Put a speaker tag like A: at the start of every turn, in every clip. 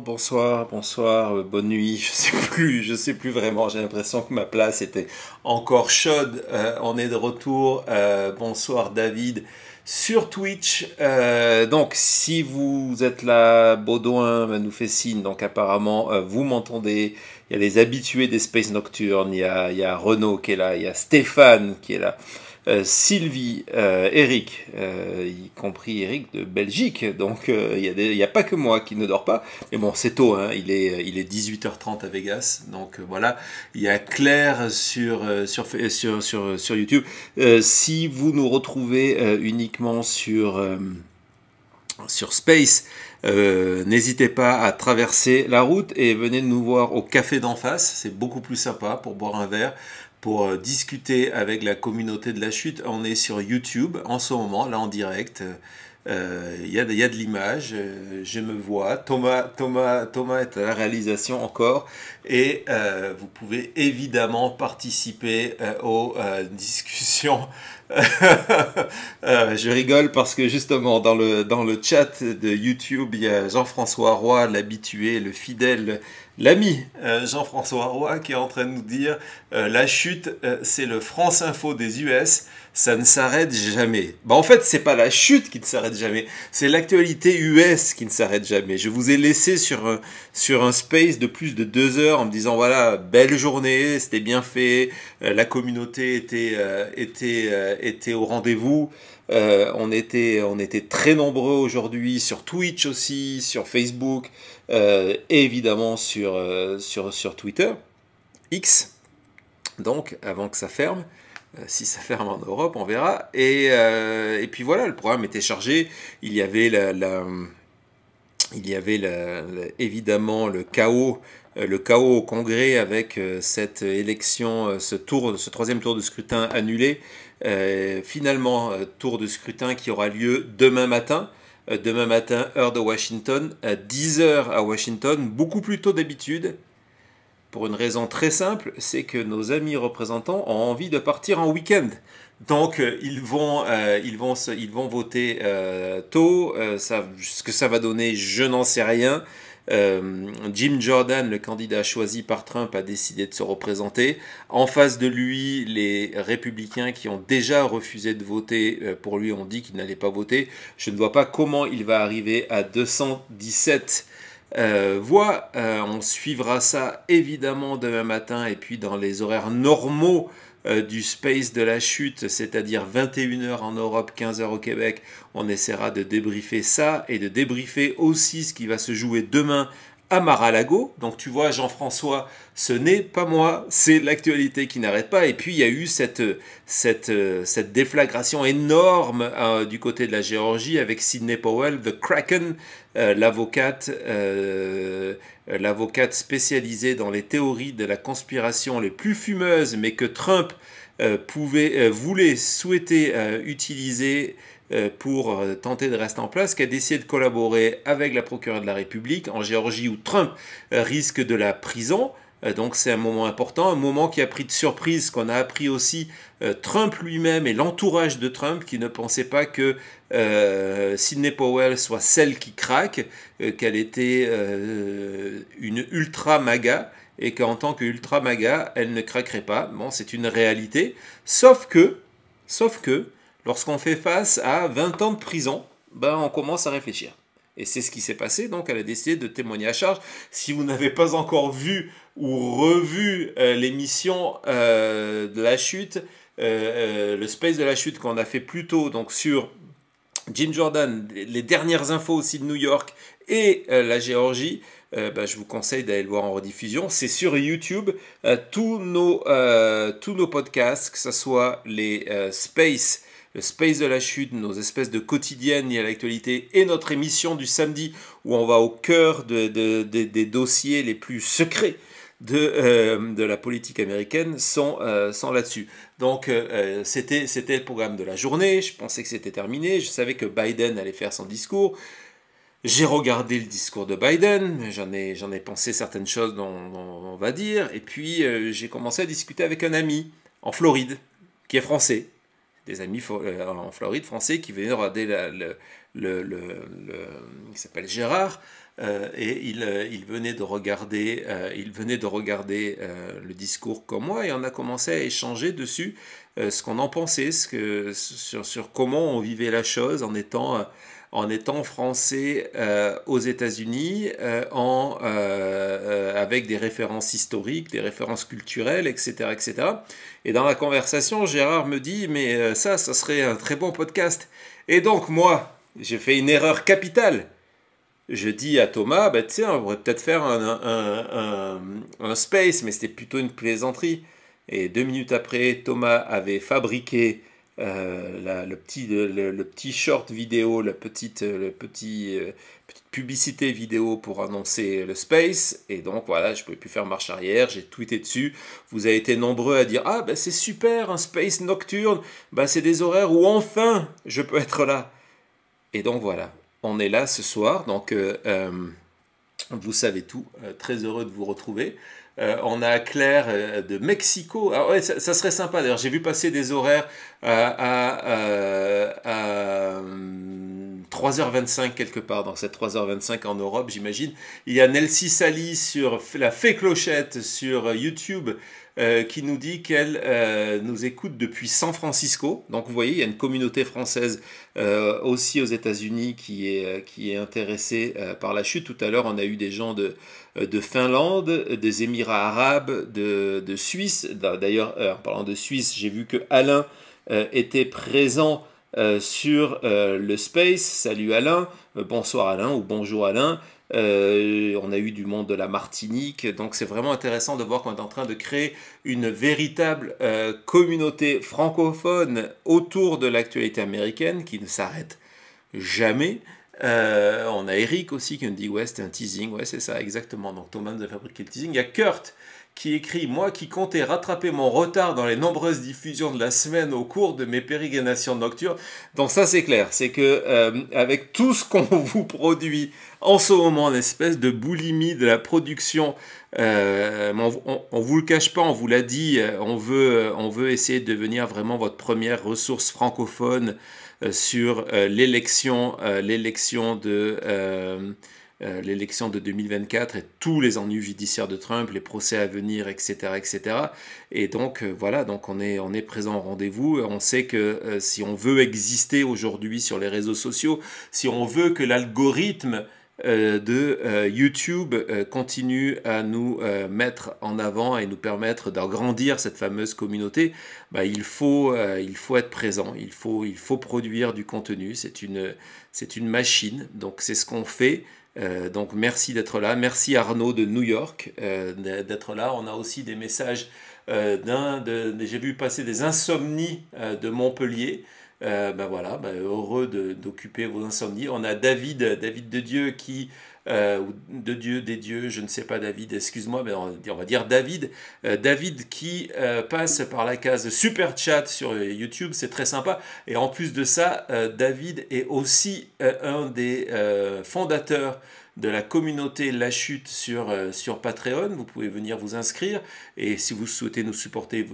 A: bonsoir, bonne nuit. Je sais plus vraiment. J'ai l'impression que ma place était encore chaude. On est de retour. Bonsoir David sur Twitch. Donc si vous êtes là, Baudouin nous fait signe. Donc apparemment vous m'entendez. Il y a les habitués des Space Nocturnes. Il y a Renaud qui est là. Il y a Stéphane qui est là. Sylvie, Eric, y compris Eric de Belgique, donc il y a pas que moi qui ne dort pas, mais bon c'est tôt, hein, il est 18h30 à Vegas, donc voilà, il y a Claire sur YouTube. Si vous nous retrouvez uniquement sur Space, n'hésitez pas à traverser la route et venez nous voir au café d'en face, c'est beaucoup plus sympa pour boire un verre, pour discuter avec la communauté de la chute. On est sur YouTube en ce moment, là en direct. Il y a de l'image, je me vois. Thomas est à la réalisation encore. Et vous pouvez évidemment participer aux discussions. Je rigole parce que justement dans le chat de YouTube, il y a Jean-François Roy, l'habitué, le fidèle, l'ami Jean-François Roy qui est en train de nous dire la chute, c'est le France Info des US, ça ne s'arrête jamais. Bah en fait, c'est pas la chute qui ne s'arrête jamais, c'est l'actualité US qui ne s'arrête jamais. Je vous ai laissé sur un space de plus de 2 heures en me disant voilà, belle journée, c'était bien fait, la communauté était au rendez-vous. On était très nombreux aujourd'hui sur Twitch aussi, sur Facebook, et évidemment sur Twitter, X, donc avant que ça ferme. Si ça ferme en Europe, on verra. Et puis voilà, le programme était chargé. Il y avait évidemment le chaos au Congrès avec cette élection, ce troisième tour de scrutin annulé. Finalement, tour de scrutin qui aura lieu demain matin. Demain matin, heure de Washington, à 10h à Washington, beaucoup plus tôt d'habitude. Pour une raison très simple, c'est que nos amis représentants ont envie de partir en week-end. Donc ils vont voter tôt. Ce que ça va donner, je n'en sais rien. Jim Jordan, le candidat choisi par Trump, a décidé de se représenter. En face de lui, les républicains qui ont déjà refusé de voter pour lui ont dit qu'ils n'allaient pas voter. Je ne vois pas comment il va arriver à 217 voix. On suivra ça évidemment demain matin et puis dans les horaires normaux du space de la chute, c'est-à-dire 21h en Europe, 15h au Québec. On essaiera de débriefer ça et de débriefer aussi ce qui va se jouer demain à Mar-a-Lago. Donc tu vois, Jean-François, ce n'est pas moi, c'est l'actualité qui n'arrête pas. Et puis il y a eu cette déflagration énorme du côté de la Géorgie avec Sidney Powell, the Kraken, l'avocate spécialisée dans les théories de la conspiration les plus fumeuses, mais que Trump souhaitait utiliser pour tenter de rester en place, qui a décidé de collaborer avec la procureure de la République en Géorgie où Trump risque de la prison. Donc c'est un moment important, un moment qui a pris de surprise, qu'on a appris aussi Trump lui-même et l'entourage de Trump qui ne pensait pas que Sidney Powell soit celle qui craque, qu'elle était une ultra MAGA et qu'en tant que ultra MAGA, elle ne craquerait pas. Bon, c'est une réalité, sauf que, lorsqu'on fait face à 20 ans de prison, ben on commence à réfléchir. Et c'est ce qui s'est passé, donc elle a décidé de témoigner à charge. Si vous n'avez pas encore vu ou revu l'émission de la chute, le space de la chute qu'on a fait plus tôt, donc sur Jim Jordan, les dernières infos aussi de New York et la Géorgie, je vous conseille d'aller le voir en rediffusion. C'est sur YouTube. Tous nos podcasts, que ce soit les Space, le Space de la chute, nos espèces de quotidiennes liées à l'actualité et notre émission du samedi où on va au cœur des dossiers les plus secrets de la politique américaine sont là-dessus. Donc c'était le programme de la journée, je pensais que c'était terminé, je savais que Biden allait faire son discours. J'ai regardé le discours de Biden, j'en ai pensé certaines choses dont on va dire, et puis j'ai commencé à discuter avec un ami en Floride, qui est français, des amis en Floride français qui venaient regarder il s'appelle Gérard, et il venait de regarder, le discours comme moi, et on a commencé à échanger dessus ce qu'on en pensait, sur comment on vivait la chose en étant français aux États-Unis, avec des références historiques, des références culturelles, etc., etc. Et dans la conversation, Gérard me dit, mais ça serait un très bon podcast. Et donc moi, j'ai fait une erreur capitale. Je dis à Thomas, bah, tiens, on pourrait peut-être faire un space, mais c'était plutôt une plaisanterie. Et 2 minutes après, Thomas avait fabriqué le petit short vidéo, petite publicité vidéo pour annoncer le space. Et donc voilà, je ne pouvais plus faire marche arrière, j'ai tweeté dessus. Vous avez été nombreux à dire, ah ben c'est super, un space nocturne, ben, c'est des horaires où enfin je peux être là. Et donc voilà, on est là ce soir, donc vous savez tout, très heureux de vous retrouver. On a Claire de Mexico. Ah ouais, ça serait sympa d'ailleurs. J'ai vu passer des horaires à 3h25 quelque part, dans cette 3h25 en Europe, j'imagine. Il y a Nelsie Sally sur la Fée Clochette sur YouTube qui nous dit qu'elle nous écoute depuis San Francisco. Donc vous voyez, il y a une communauté française aussi aux États-Unis qui est intéressée par la chute. Tout à l'heure, on a eu des gens de Finlande, des Émirats arabes, de Suisse. D'ailleurs, en parlant de Suisse, j'ai vu que Alain était présent sur le space. Salut Alain, bonsoir Alain ou bonjour Alain. On a eu du monde de la Martinique, donc c'est vraiment intéressant de voir qu'on est en train de créer une véritable communauté francophone autour de l'actualité américaine qui ne s'arrête jamais. On a Eric aussi qui nous dit ouais c'était un teasing, ouais c'est ça exactement, donc Thomas nous a fabriqué le teasing. Il y a Kurt qui écrit, moi qui comptais rattraper mon retard dans les nombreuses diffusions de la semaine au cours de mes pérégrinations nocturnes. Donc ça c'est clair, c'est que avec tout ce qu'on vous produit en ce moment, une espèce de boulimie de la production, on vous le cache pas, on vous l'a dit, on veut essayer de devenir vraiment votre première ressource francophone sur l'élection de 2024 et tous les ennuis judiciaires de Trump, les procès à venir, etc., etc. Et donc voilà, donc on est présent au rendez-vous. On sait que si on veut exister aujourd'hui sur les réseaux sociaux, si on veut que l'algorithme de YouTube continue à nous mettre en avant et nous permettre d'agrandir cette fameuse communauté, bah, il faut être présent, il faut produire du contenu, c'est une machine, donc c'est ce qu'on fait. Donc merci d'être là, merci Arnaud de New York d'être là. On a aussi des messages j'ai vu passer des insomnies de Montpellier. Ben voilà, heureux d'occuper vos insomnies. On a David de Dieu qui, ou de Dieu, des dieux, je ne sais pas David, excuse-moi, mais on va dire David. David qui passe par la case Super Chat sur YouTube, c'est très sympa. Et en plus de ça, David est aussi un des fondateurs de la communauté La Chute sur Patreon. Vous pouvez venir vous inscrire et si vous souhaitez nous supporter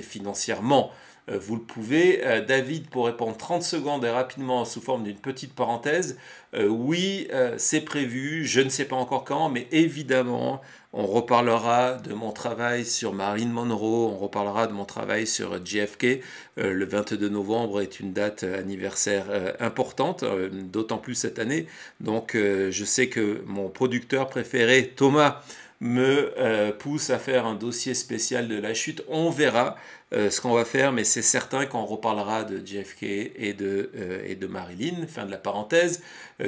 A: financièrement, vous le pouvez. David, pour répondre 30 secondes et rapidement sous forme d'une petite parenthèse, oui, c'est prévu, je ne sais pas encore quand, mais évidemment, on reparlera de mon travail sur Marilyn Monroe, on reparlera de mon travail sur JFK. Le 22 novembre est une date anniversaire importante, d'autant plus cette année. Donc je sais que mon producteur préféré, Thomas, me pousse à faire un dossier spécial de la chute. On verra ce qu'on va faire, mais c'est certain qu'on reparlera de JFK et de Marilyn. Fin de la parenthèse.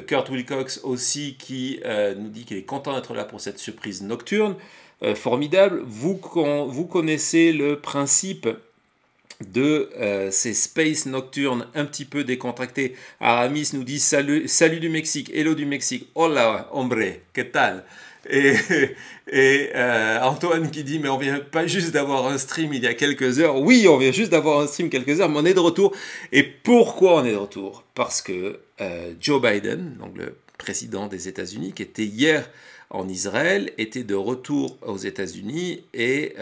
A: Kurt Wilcox aussi qui nous dit qu'il est content d'être là pour cette surprise nocturne. Formidable. Vous connaissez le principe de ces space nocturnes un petit peu décontractés. Aramis nous dit salut du Mexique, hello du Mexique, hola hombre, que tal? Et Antoine qui dit mais on vient pas juste d'avoir un stream il y a quelques heures. Oui, on vient juste d'avoir un stream quelques heures, mais on est de retour. Et pourquoi on est de retour? Parce que Joe Biden, donc le président des États-Unis, qui était hier en Israël, était de retour aux États-Unis et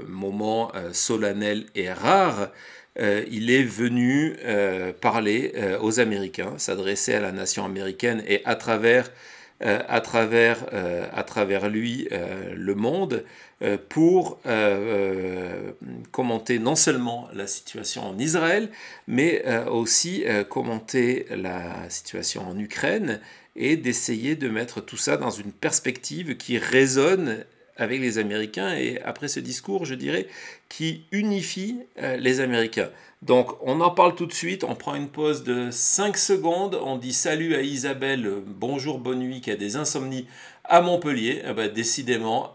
A: moment solennel et rare, il est venu parler aux Américains, s'adresser à la nation américaine et à travers à travers lui le monde pour commenter non seulement la situation en Israël, mais aussi commenter la situation en Ukraine et d'essayer de mettre tout ça dans une perspective qui résonne avec les Américains et après ce discours, je dirais, qui unifie les Américains. Donc on en parle tout de suite, on prend une pause de 5 secondes, on dit salut à Isabelle, bonjour, bonne nuit, qui a des insomnies à Montpellier. Décidément,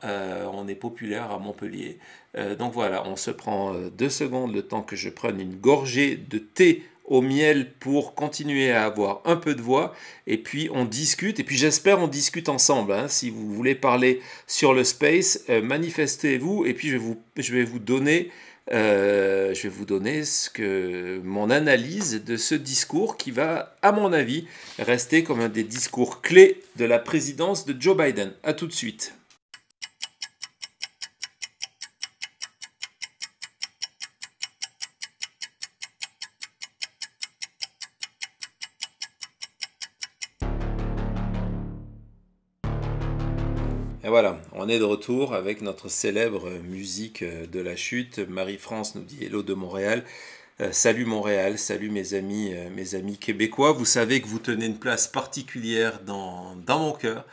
A: on est populaire à Montpellier. Donc voilà, on se prend 2 secondes, le temps que je prenne une gorgée de thé au miel pour continuer à avoir un peu de voix, et puis on discute, et puis j'espère on discute ensemble, hein. Si vous voulez parler sur le space, manifestez-vous, et puis je vais vous donner mon analyse de ce discours qui va, à mon avis, rester comme un des discours clés de la présidence de Joe Biden. À tout de suite. Et voilà, on est de retour avec notre célèbre musique de la chute. Marie-France nous dit hello de Montréal. Salut Montréal, salut mes amis québécois. Vous savez que vous tenez une place particulière dans mon cœur.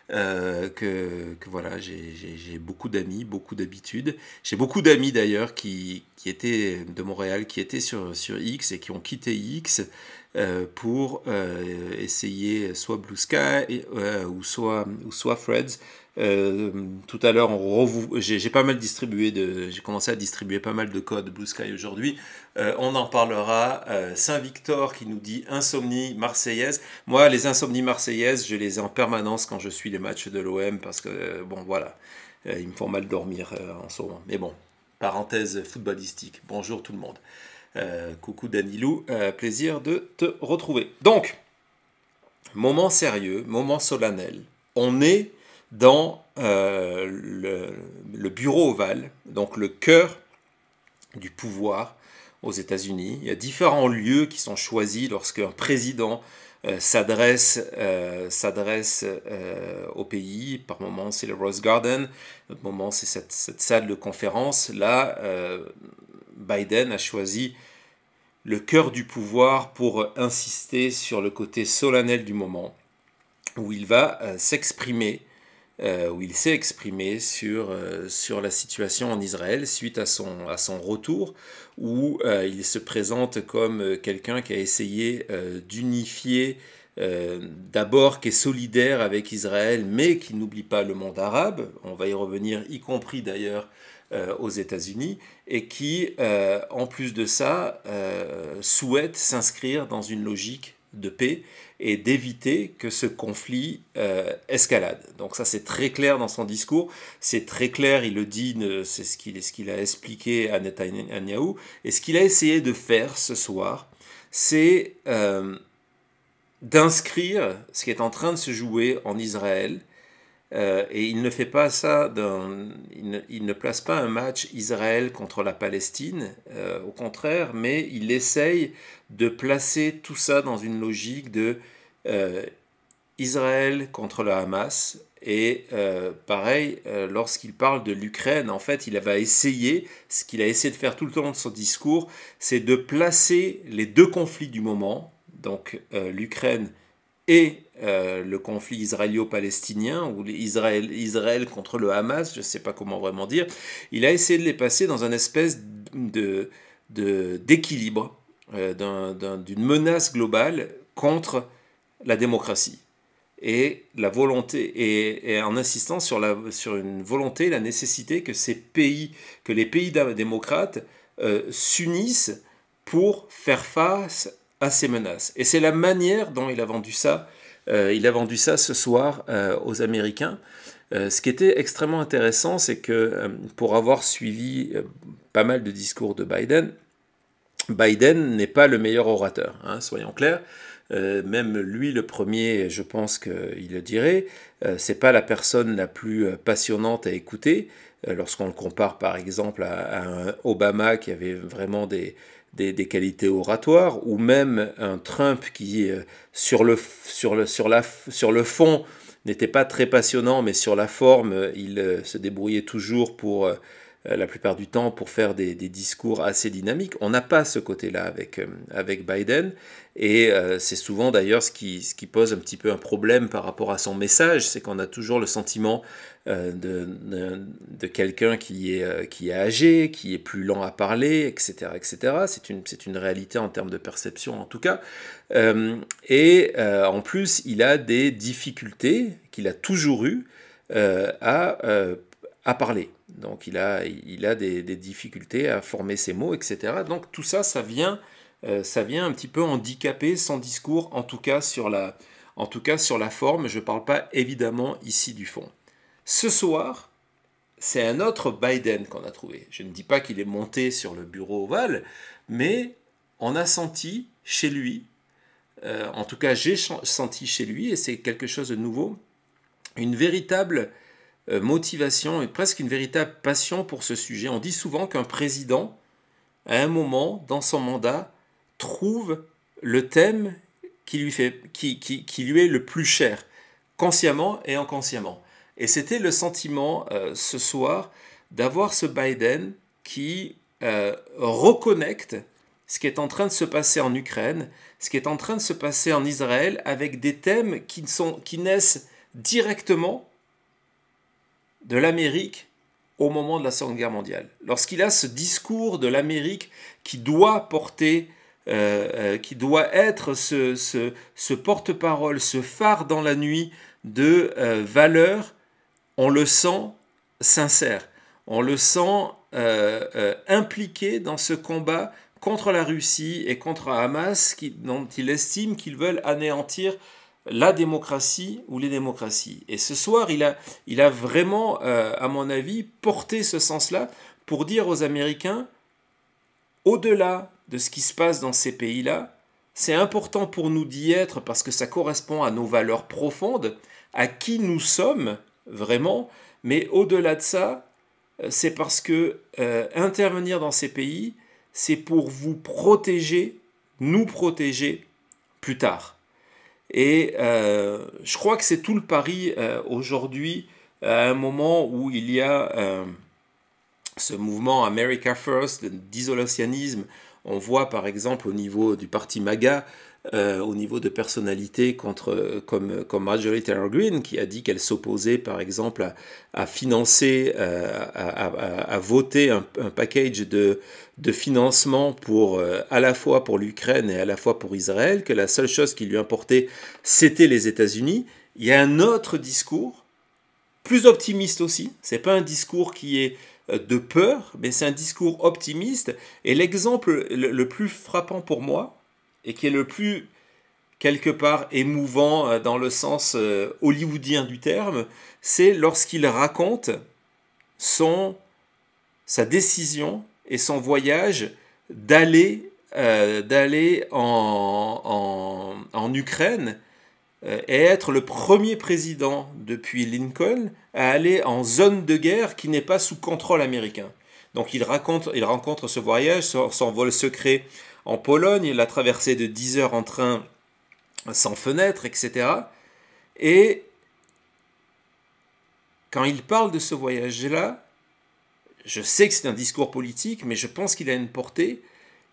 A: Que voilà, j'ai beaucoup d'amis, beaucoup d'habitudes. J'ai beaucoup d'amis d'ailleurs qui étaient de Montréal, qui étaient sur X et qui ont quitté X pour essayer soit Blue Sky ou soit Threads. Tout à l'heure, j'ai pas mal j'ai commencé à distribuer pas mal de codes Blue Sky aujourd'hui. On en parlera. Saint-Victor qui nous dit insomnie marseillaise. Moi, les insomnies marseillaises, je les ai en permanence quand je suis les matchs de l'OM parce que bon, voilà, ils me font mal dormir en ce moment. Mais bon, parenthèse footballistique. Bonjour tout le monde. Coucou Danilou, plaisir de te retrouver. Donc, moment sérieux, moment solennel. On est dans le bureau ovale, donc le cœur du pouvoir aux États-Unis. Il y a différents lieux qui sont choisis lorsqu'un président s'adresse au pays. Par moment, c'est le Rose Garden. D'autres moments, c'est cette salle de conférence. Là, Biden a choisi le cœur du pouvoir pour insister sur le côté solennel du moment, où il va s'exprimer, où il s'est exprimé sur la situation en Israël suite à son retour, où il se présente comme quelqu'un qui a essayé d'unifier, d'abord qui est solidaire avec Israël, mais qui n'oublie pas le monde arabe, on va y revenir, y compris d'ailleurs aux États-Unis, et qui, en plus de ça, souhaite s'inscrire dans une logique de paix et d'éviter que ce conflit escalade. Donc ça, c'est très clair dans son discours, c'est très clair, il le dit, c'est ce qu'il a expliqué à Netanyahou, et ce qu'il a essayé de faire ce soir, c'est d'inscrire ce qui est en train de se jouer en Israël. Et il ne fait pas ça, il ne place pas un match Israël contre la Palestine, au contraire, mais il essaye de placer tout ça dans une logique de Israël contre le Hamas. Et pareil, lorsqu'il parle de l'Ukraine, en fait, il va essayer, ce qu'il a essayé de faire tout le temps de son discours, c'est de placer les deux conflits du moment, donc l'Ukraine et le conflit israélo-palestinien, ou Israël contre le Hamas, je ne sais pas comment vraiment dire, il a essayé de les passer dans une espèce d'équilibre, d'une menace globale contre la démocratie. Et la volonté, et en insistant sur une volonté, la nécessité que les pays démocrates s'unissent pour faire face à ces menaces. Et c'est la manière dont il a vendu ça. Il a vendu ça ce soir aux Américains. Ce qui était extrêmement intéressant, c'est que pour avoir suivi pas mal de discours de Biden, Biden n'est pas le meilleur orateur, hein, soyons clairs. Même lui, le premier, je pense qu'il le dirait, c'est pas la personne la plus passionnante à écouter. Lorsqu'on le compare par exemple à un Obama qui avait vraiment des qualités oratoires, ou même un Trump qui, sur le fond, n'était pas très passionnant, mais sur la forme, il se débrouillait toujours pour, la plupart du temps, pour faire des discours assez dynamiques. On n'a pas ce côté-là avec Biden, et c'est souvent d'ailleurs ce qui pose un petit peu un problème par rapport à son message, c'est qu'on a toujours le sentiment de quelqu'un qui est âgé, qui est plus lent à parler, etc., etc. C'est une réalité en termes de perception en tout cas. En plus, il a des difficultés qu'il a toujours eues à parler. Donc il a des difficultés à former ses mots, etc. Donc tout ça, ça vient un petit peu handicaper son discours, en tout cas sur la forme. Je ne parle pas évidemment ici du fond. Ce soir, c'est un autre Biden qu'on a trouvé. Je ne dis pas qu'il est monté sur le bureau ovale, mais on a senti chez lui, en tout cas j'ai senti chez lui, et c'est quelque chose de nouveau, une véritable motivation et presque une véritable passion pour ce sujet. On dit souvent qu'un président, à un moment dans son mandat, trouve le thème qui lui est le plus cher, consciemment et inconsciemment. Et c'était le sentiment ce soir d'avoir ce Biden qui reconnecte ce qui est en train de se passer en Ukraine, ce qui est en train de se passer en Israël, avec des thèmes qui naissent directement de l'Amérique au moment de la Seconde Guerre mondiale. Lorsqu'il a ce discours de l'Amérique qui doit porter, qui doit être ce porte-parole, ce phare dans la nuit de valeurs, on le sent sincère, on le sent impliqué dans ce combat contre la Russie et contre Hamas, dont il estime qu'ils veulent anéantir la démocratie ou les démocraties. Et ce soir, il a vraiment, à mon avis, porté ce sens-là pour dire aux Américains, au-delà de ce qui se passe dans ces pays-là, c'est important pour nous d'y être parce que ça correspond à nos valeurs profondes, à qui nous sommes vraiment, mais au-delà de ça, c'est parce que intervenir dans ces pays, c'est pour vous protéger, nous protéger plus tard. Et je crois que c'est tout le pari aujourd'hui, à un moment où il y a ce mouvement America First, d'isolationnisme. On voit par exemple au niveau du parti MAGA, au niveau de personnalités comme Marjorie Taylor Greene, qui a dit qu'elle s'opposait par exemple à financer, à voter un package de financement pour, à la fois pour l'Ukraine et à la fois pour Israël, que la seule chose qui lui importait, c'était les États-Unis. Il y a un autre discours, plus optimiste aussi, c'est pas un discours qui est de peur, mais c'est un discours optimiste. Et l'exemple le plus frappant pour moi, et qui est le plus, quelque part, émouvant dans le sens hollywoodien du terme, c'est lorsqu'il raconte sa décision et son voyage d'aller en Ukraine et être le premier président depuis Lincoln à aller en zone de guerre qui n'est pas sous contrôle américain. Donc il rencontre ce voyage, son vol secret en Pologne, la traversée de 10 heures en train sans fenêtre, etc. Et quand il parle de ce voyage-là, je sais que c'est un discours politique, mais je pense qu'il a une portée.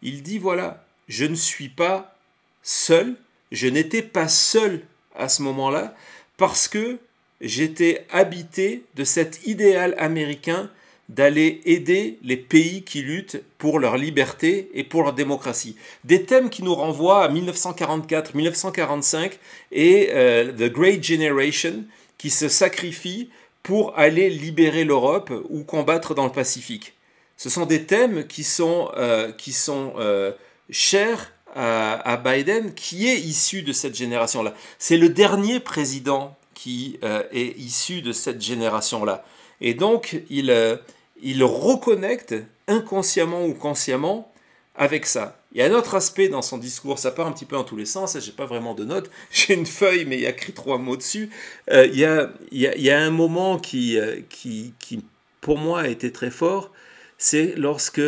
A: Il dit, voilà, je ne suis pas seul, je n'étais pas seul à ce moment-là, parce que j'étais habité de cet idéal américain d'aller aider les pays qui luttent pour leur liberté et pour leur démocratie. Des thèmes qui nous renvoient à 1944, 1945 et The Great Generation qui se sacrifient pour aller libérer l'Europe ou combattre dans le Pacifique. Ce sont des thèmes qui sont chers à Biden, qui est issu de cette génération-là. C'est le dernier président qui est issu de cette génération-là. Et donc, il reconnecte inconsciemment ou consciemment avec ça. Il y a un autre aspect dans son discours, ça part un petit peu dans tous les sens, je n'ai pas vraiment de notes, j'ai une feuille mais il y a écrit 3 mots dessus. Il y a un moment qui, pour moi, a été très fort, c'est lorsque,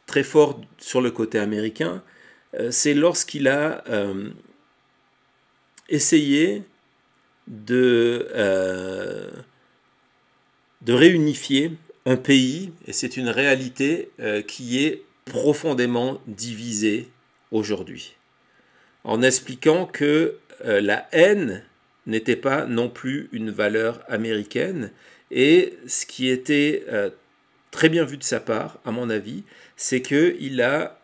A: très fort sur le côté américain, c'est lorsqu'il a essayé de réunifier un pays, et c'est une réalité qui est profondément divisée aujourd'hui, en expliquant que la haine n'était pas non plus une valeur américaine, et ce qui était très bien vu de sa part, à mon avis, c'est qu'il a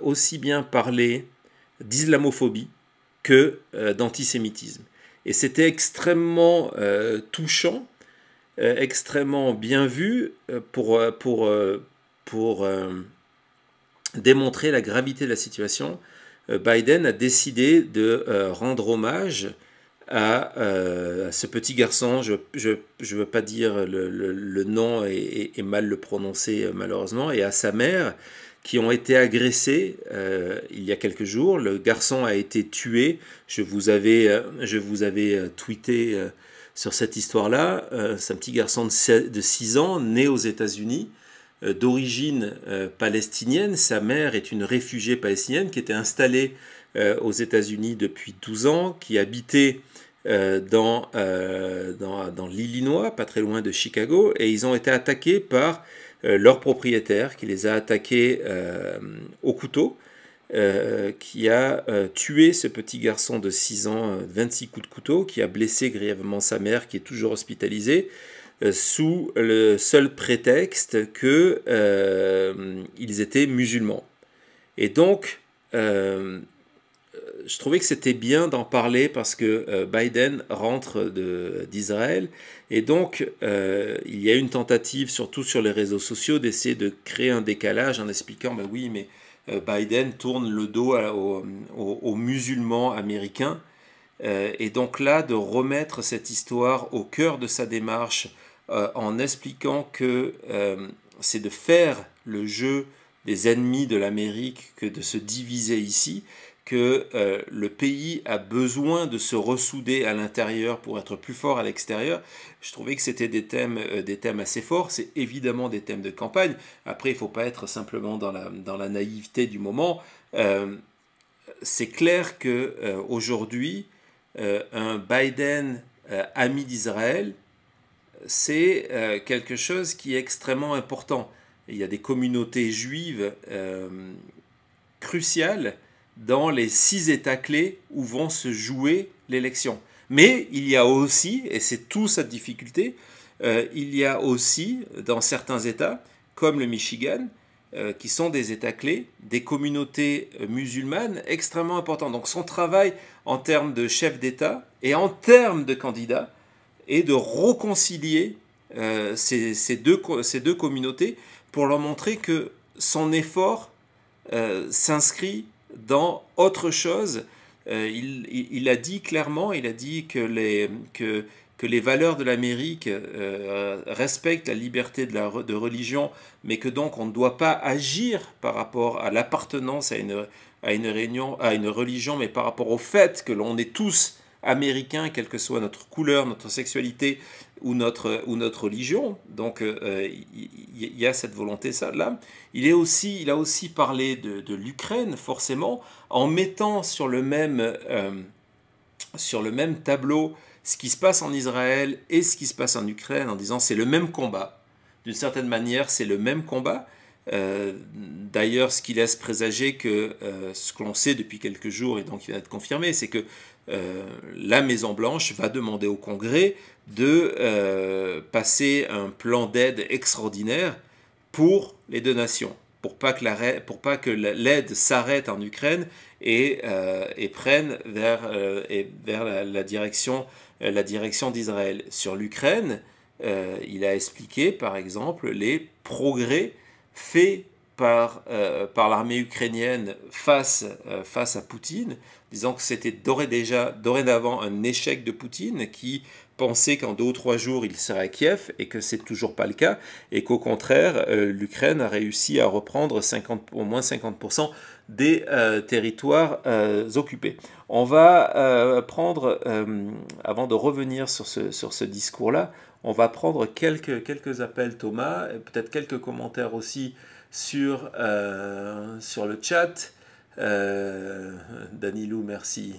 A: aussi bien parlé d'islamophobie que d'antisémitisme. Et c'était extrêmement touchant, extrêmement bien vu pour démontrer la gravité de la situation. Biden a décidé de rendre hommage à ce petit garçon, je ne veux pas dire le nom et mal le prononcer malheureusement, et à sa mère, qui ont été agressés il y a quelques jours. Le garçon a été tué. Je vous avais tweeté sur cette histoire-là. C'est un petit garçon de 6 ans, né aux États-Unis, d'origine palestinienne. Sa mère est une réfugiée palestinienne qui était installée aux États-Unis depuis 12 ans, qui habitait dans l'Illinois, pas très loin de Chicago, et ils ont été attaqués par leur propriétaire, qui les a attaqués au couteau, qui a tué ce petit garçon de 6 ans, 26 coups de couteau, qui a blessé grièvement sa mère, qui est toujours hospitalisée, sous le seul prétexte qu'ils étaient musulmans. Et donc, je trouvais que c'était bien d'en parler parce que Biden rentre d'Israël, et donc il y a une tentative, surtout sur les réseaux sociaux, d'essayer de créer un décalage en expliquant ben oui, mais Biden tourne le dos aux musulmans américains, et donc là de remettre cette histoire au cœur de sa démarche en expliquant que c'est de faire le jeu des ennemis de l'Amérique que de se diviser ici, que le pays a besoin de se ressouder à l'intérieur pour être plus fort à l'extérieur. Je trouvais que c'était des thèmes assez forts. C'est évidemment des thèmes de campagne. Après, il ne faut pas être simplement dans la naïveté du moment. C'est clair qu'aujourd'hui, un Biden ami d'Israël, c'est quelque chose qui est extrêmement important. Il y a des communautés juives cruciales dans les 6 États clés où vont se jouer l'élection. Mais il y a aussi, et c'est toute cette difficulté, il y a aussi dans certains États, comme le Michigan, qui sont des États clés, des communautés musulmanes extrêmement importantes. Donc son travail en termes de chef d'État et en termes de candidat est de réconcilier ces deux communautés pour leur montrer que son effort s'inscrit dans autre chose. Il a dit clairement, il a dit que les valeurs de l'Amérique respectent la liberté de religion, mais que donc on ne doit pas agir par rapport à l'appartenance à une religion, mais par rapport au fait que l'on est tous américains, quelle que soit notre couleur, notre sexualité ou notre religion. Donc il y a cette volonté ça là. Il a aussi parlé de l'Ukraine, forcément, en mettant sur le même tableau ce qui se passe en Israël et ce qui se passe en Ukraine, en disant c'est le même combat. D'une certaine manière, c'est le même combat. D'ailleurs, ce qui laisse présager que ce que l'on sait depuis quelques jours, et donc il va être confirmé, c'est que la Maison-Blanche va demander au Congrès de passer un plan d'aide extraordinaire pour les deux nations, pour pas que l'aide s'arrête en Ukraine et prenne vers la direction d'Israël. Sur l'Ukraine, il a expliqué par exemple les progrès faits par l'armée ukrainienne face à Poutine, disant que c'était dorénavant un échec de Poutine qui pensait qu'en 2 ou 3 jours il serait à Kiev, et que c'est toujours pas le cas, et qu'au contraire l'Ukraine a réussi à reprendre au moins 50% des territoires occupés. On va prendre, avant de revenir sur ce discours-là, on va prendre quelques appels, Thomas, et peut-être quelques commentaires aussi sur le chat. Danilou, merci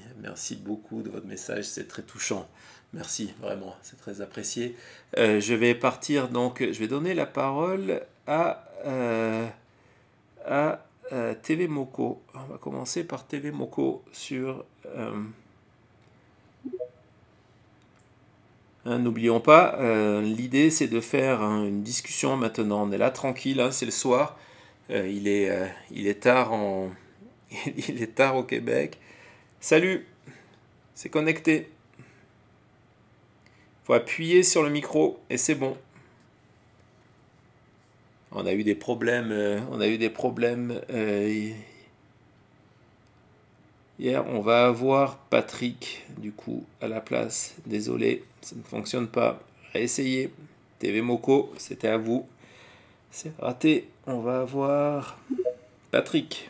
A: beaucoup de votre message, c'est très touchant. Merci, vraiment, c'est très apprécié. Je vais partir, donc, je vais donner la parole à TV Moko. On va commencer par TV Moko sur... n'oublions pas, l'idée c'est de faire une discussion maintenant. On est là tranquille, hein, c'est le soir. Il est tard il est tard au Québec. Salut, c'est connecté. Faut appuyer sur le micro et c'est bon. On a eu des problèmes. Hier. On va avoir Patrick du coup à la place. Désolé, ça ne fonctionne pas. Réessayez. TV Moko, c'était à vous. C'est raté. On va avoir Patrick.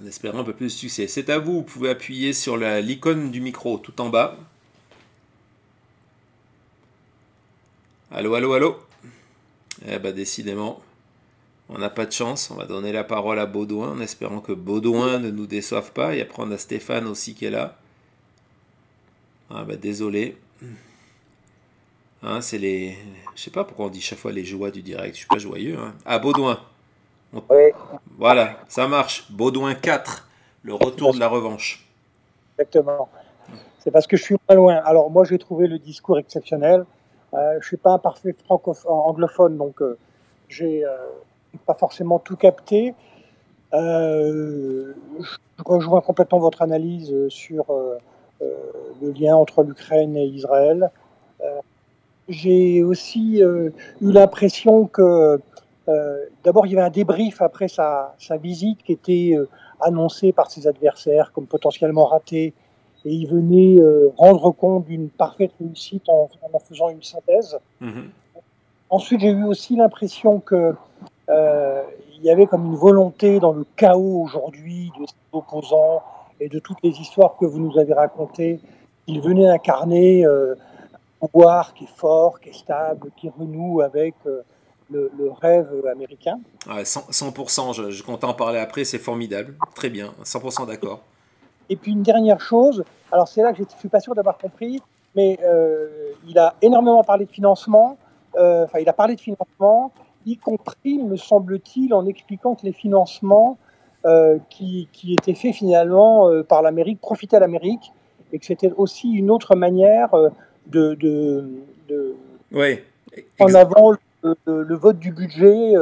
A: En espérant un peu plus de succès. C'est à vous. Vous pouvez appuyer sur l'icône du micro tout en bas. Allô, allô, allô. Eh ben décidément, on n'a pas de chance. On va donner la parole à Baudouin en espérant que Baudouin ne nous déçoive pas. Et après on a Stéphane aussi qui est là. Ah ben désolé. Hein, c'est les... Je sais pas pourquoi on dit chaque fois les joies du direct. Je suis pas joyeux. Hein. Ah, Baudouin.
B: Oui,
A: Voilà, ça marche. Baudouin 4, le retour de la revanche.
B: exactement. C'est parce que je suis pas loin. Alors moi, j'ai trouvé le discours exceptionnel. Je suis pas un parfait anglophone, donc j'ai pas forcément tout capté. Je rejoins complètement votre analyse sur le lien entre l'Ukraine et Israël. J'ai aussi eu l'impression que d'abord il y avait un débrief après sa visite qui était annoncé par ses adversaires comme potentiellement raté, et il venait rendre compte d'une parfaite réussite en faisant une synthèse. Ensuite, j'ai eu aussi l'impression que il y avait comme une volonté dans le chaos aujourd'hui de ses opposants et de toutes les histoires que vous nous avez racontées. Il venait incarner un pouvoir qui est fort, qui est stable, qui renoue avec le rêve américain.
A: Ouais, 100%, je compte en parler après, c'est formidable. Très bien, 100% d'accord.
B: Et puis une dernière chose, alors c'est là que je ne suis pas sûr d'avoir compris, mais il a énormément parlé de financement, il a parlé de financement, y compris, me semble-t-il, en expliquant que les financements qui étaient faits finalement par l'Amérique profitaient à l'Amérique, et que c'était aussi une autre manière de
A: Ouais,
B: en avant le vote du budget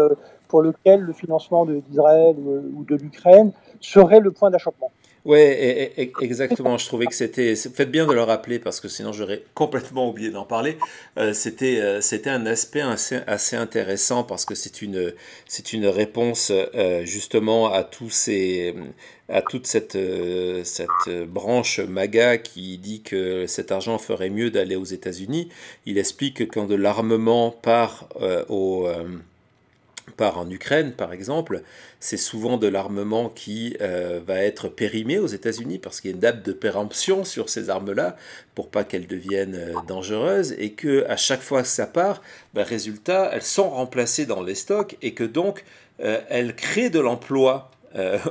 B: pour lequel le financement d'Israël ou de l'Ukraine serait le point d'achoppement.
A: ouais, exactement. Je trouvais que c'était. Faites bien de le rappeler parce que sinon j'aurais complètement oublié d'en parler. C'était un aspect assez intéressant parce que c'est une réponse justement à à toute cette branche MAGA qui dit que cet argent ferait mieux d'aller aux États-Unis. Il explique que quand de l'armement part en Ukraine, par exemple, c'est souvent de l'armement qui va être périmé aux États-Unis parce qu'il y a une date de péremption sur ces armes-là pour pas qu'elles deviennent dangereuses et que à chaque fois que ça part, résultat, elles sont remplacées dans les stocks et que donc elles créent de l'emploi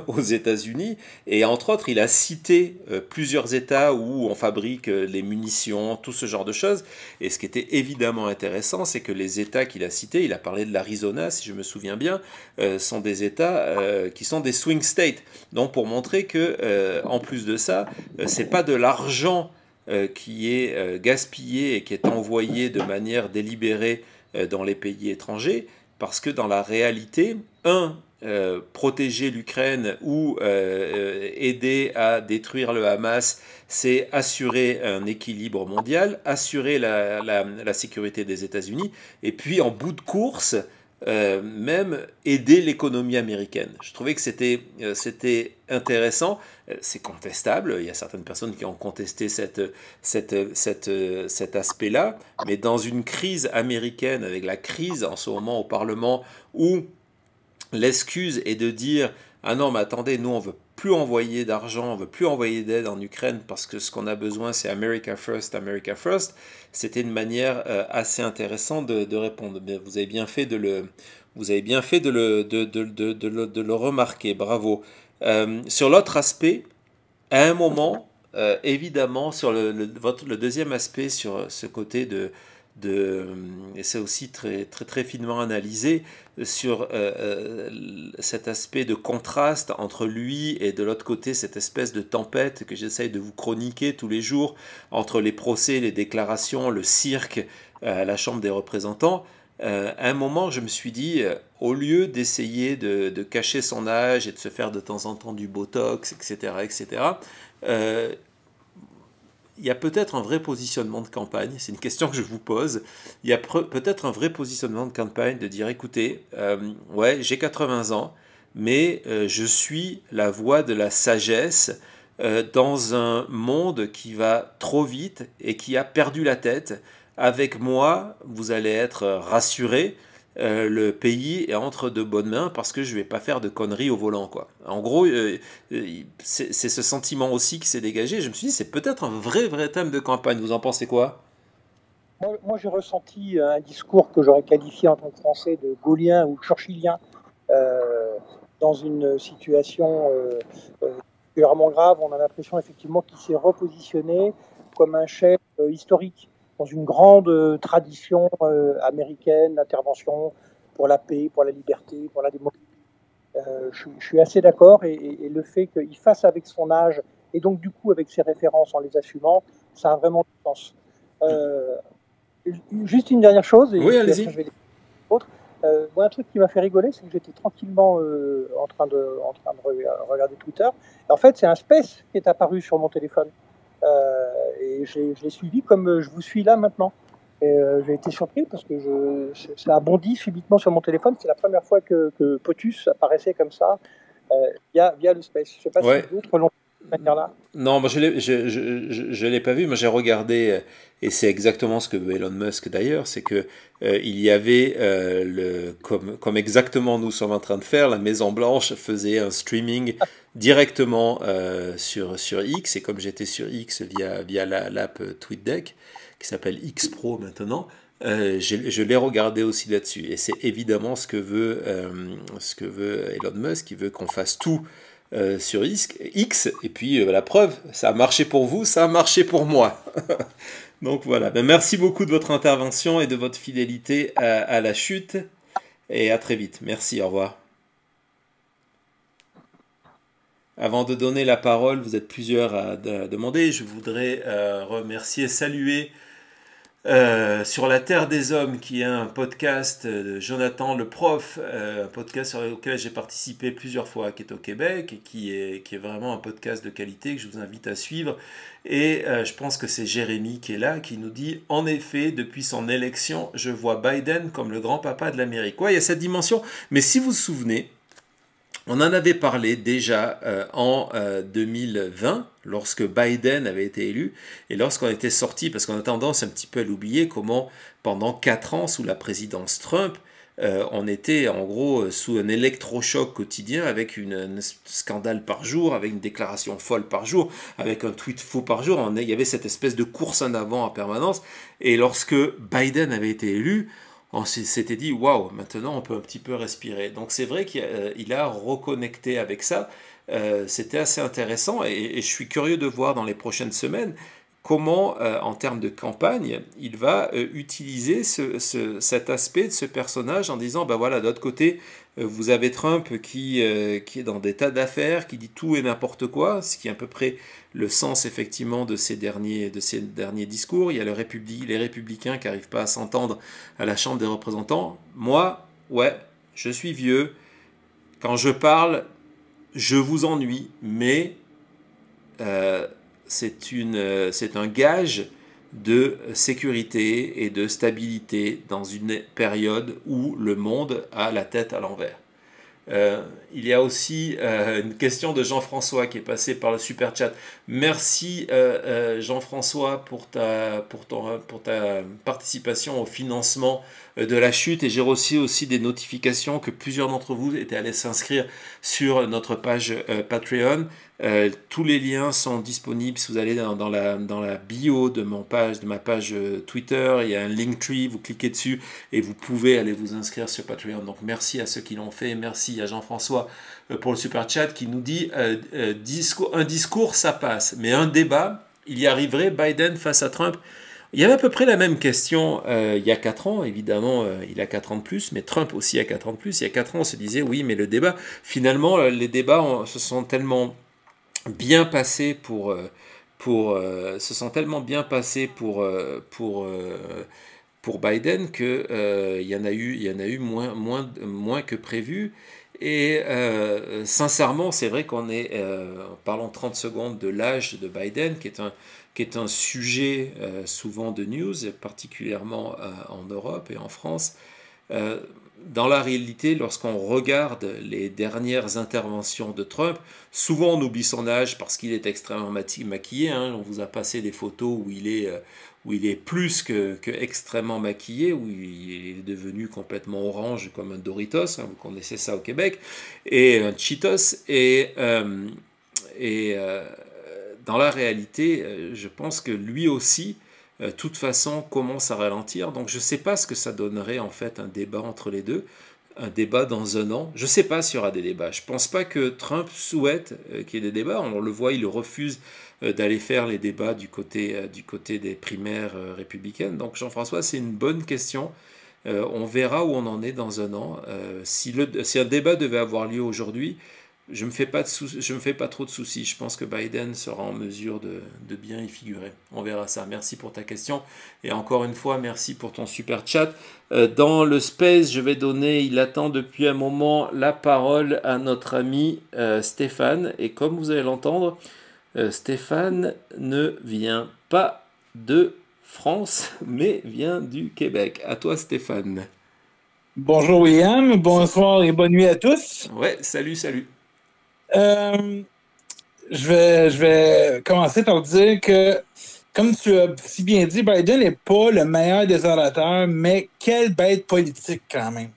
A: aux États-Unis. Et entre autres, il a cité plusieurs États où on fabrique les munitions, tout ce genre de choses. Et ce qui était évidemment intéressant, c'est que les États qu'il a cités, il a parlé de l'Arizona, si je me souviens bien, sont des États qui sont des swing states. Donc pour montrer que, en plus de ça, c'est pas de l'argent qui est gaspillé et qui est envoyé de manière délibérée dans les pays étrangers, parce que dans la réalité, protéger l'Ukraine ou aider à détruire le Hamas, c'est assurer un équilibre mondial, assurer la sécurité des États-Unis, et puis en bout de course, même aider l'économie américaine. Je trouvais que c'était intéressant. C'est contestable. Il y a certaines personnes qui ont contesté cet aspect-là. Mais dans une crise américaine, avec la crise en ce moment au Parlement, où l'excuse est de dire ah non mais attendez, nous on veut plus envoyer d'argent, on veut plus envoyer d'aide en Ukraine parce que ce qu'on a besoin c'est America First, America First. C'était une manière assez intéressante de répondre. Mais vous avez bien fait de le remarquer, bravo. Sur l'autre aspect, À un moment, évidemment, sur le deuxième aspect, sur ce côté et c'est aussi très finement analysé, sur cet aspect de contraste entre lui et de l'autre côté, cette espèce de tempête que j'essaye de vous chroniquer tous les jours, entre les procès, les déclarations, le cirque à la Chambre des représentants. À un moment, je me suis dit, au lieu d'essayer de cacher son âge et de se faire de temps en temps du botox, etc., etc., euh, il y a peut-être un vrai positionnement de campagne, c'est une question que je vous pose, il y a peut-être un vrai positionnement de campagne de dire, écoutez, ouais, j'ai 80 ans, mais je suis la voix de la sagesse dans un monde qui va trop vite et qui a perdu la tête. Avec moi, vous allez être rassurés, le pays est entre de bonnes mains parce que je ne vais pas faire de conneries au volant, quoi. En gros, c'est ce sentiment aussi qui s'est dégagé. Je me suis dit, c'est peut-être un vrai thème de campagne. Vous en pensez quoi?
B: Moi, j'ai ressenti un discours que j'aurais qualifié en tant que Français de gaullien ou churchillien euh, dans une situation particulièrement grave. On a l'impression effectivement qu'il s'est repositionné comme un chef historique dans une grande tradition américaine d'intervention pour la paix, pour la liberté, pour la démocratie. Je suis assez d'accord et le fait qu'il fasse avec son âge et donc du coup avec ses références en les assumant, ça a vraiment du sens. Euh, Juste une dernière chose, et
A: Oui,
B: puis après
A: allez-y.
B: je vais dire autre. Moi, un truc qui m'a fait rigoler, c'est que j'étais tranquillement en train de regarder Twitter. Et en fait, c'est un space qui est apparu sur mon téléphone. Et je l'ai suivi comme je vous suis là maintenant. Et j'ai été surpris parce que ça a bondi subitement sur mon téléphone. C'est la première fois que POTUS apparaissait comme ça via le space. Je ne sais pas si
A: Ouais.
B: d'autres l'ont fait de cette manière-là.
A: Non, moi je l'ai pas vu, mais j'ai regardé, et c'est exactement ce que veut Elon Musk d'ailleurs, c'est que il y avait, comme exactement nous sommes en train de faire, la Maison Blanche faisait un streaming directement sur X, et comme j'étais sur X via l'app TweetDeck, qui s'appelle X Pro maintenant, je l'ai regardé aussi là-dessus, et c'est évidemment ce que veut Elon Musk, il veut qu'on fasse tout sur X, et puis la preuve, ça a marché pour vous, ça a marché pour moi. Donc voilà, ben, merci beaucoup de votre intervention et de votre fidélité à la chute, et à très vite. Merci, au revoir. Avant de donner la parole, vous êtes plusieurs à demander, je voudrais remercier, saluer sur la Terre des Hommes, qui est un podcast de Jonathan le Prof, un podcast sur lequel j'ai participé plusieurs fois, qui est au Québec, et qui est vraiment un podcast de qualité que je vous invite à suivre. Et je pense que c'est Jérémy qui est là, qui nous dit, en effet, depuis son élection, je vois Biden comme le grand-papa de l'Amérique. Ouais, il y a cette dimension, mais si vous vous souvenez, on en avait parlé déjà en 2020, lorsque Biden avait été élu, et lorsqu'on était sorti, parce qu'on a tendance un petit peu à l'oublier, comment pendant 4 ans, sous la présidence Trump, on était en gros sous un électrochoc quotidien, avec un scandale par jour, avec une déclaration folle par jour, avec un tweet faux par jour. Il y avait cette espèce de course en avant en permanence. Et lorsque Biden avait été élu, on s'était dit, waouh, maintenant on peut un petit peu respirer. Donc c'est vrai qu'il a reconnecté avec ça. C'était assez intéressant, et je suis curieux de voir dans les prochaines semaines comment, en termes de campagne, il va utiliser cet aspect de ce personnage en disant, ben voilà, d'autre côté, vous avez Trump qui est dans des tas d'affaires, qui dit tout et n'importe quoi, ce qui est à peu près le sens effectivement de ces derniers discours. Il y a les républicains qui n'arrivent pas à s'entendre à la Chambre des représentants. Moi, ouais, je suis vieux. Quand je parle, je vous ennuie, mais euh, c'est un gage de sécurité et de stabilité dans une période où le monde a la tête à l'envers. Il y a aussi une question de Jean-François qui est passé par le super chat. Merci Jean-François pour ta participation au financement de la chute, et j'ai reçu aussi des notifications que plusieurs d'entre vous étaient allés s'inscrire sur notre page Patreon. Tous les liens sont disponibles. Si vous allez dans la bio de ma page Twitter, il y a un Linktree, vous cliquez dessus et vous pouvez aller vous inscrire sur Patreon. Donc merci à ceux qui l'ont fait. Merci à Jean-François pour le super chat qui nous dit un discours ça passe, mais un débat, il y arriverait, Biden face à Trump? Il y avait à peu près la même question il y a 4 ans, évidemment, il a 4 ans de plus, mais Trump aussi a 4 ans de plus. Il y a 4 ans, on se disait, oui, mais le débat, finalement, les débats se sont tellement bien passés pour Biden que il y en a eu moins que prévu. Et sincèrement, c'est vrai qu'on est, parlons 30 secondes de l'âge de Biden, qui est un sujet souvent de news, particulièrement en Europe et en France. Dans la réalité, lorsqu'on regarde les dernières interventions de Trump, souvent on oublie son âge parce qu'il est extrêmement maquillé. Hein. On vous a passé des photos où il est plus que extrêmement maquillé, où il est devenu complètement orange comme un Doritos, hein, vous connaissez ça au Québec, et un Cheetos. Dans la réalité, je pense que lui aussi, toute façon, commence à ralentir. Donc je ne sais pas ce que ça donnerait en fait un débat entre les deux, un débat dans un an. Je ne sais pas s'il y aura des débats. Je ne pense pas que Trump souhaite qu'il y ait des débats. On le voit, il refuse d'aller faire les débats du côté des primaires républicaines. Donc Jean-François, c'est une bonne question. On verra où on en est dans un an. Si un débat devait avoir lieu aujourd'hui, je me fais pas trop de soucis. Je pense que Biden sera en mesure de bien y figurer. On verra ça. Merci pour ta question. Et encore une fois, merci pour ton super chat. Dans le space, je vais donner, il attend depuis un moment, la parole à notre ami Stéphane. Et comme vous allez l'entendre, Stéphane ne vient pas de France, mais vient du Québec. À toi, Stéphane.
C: Bonjour William, bonsoir et bonne nuit à tous.
A: Ouais, salut.
C: Je vais commencer par dire que, comme tu as si bien dit, Biden n'est pas le meilleur des orateurs, mais quelle bête politique quand même.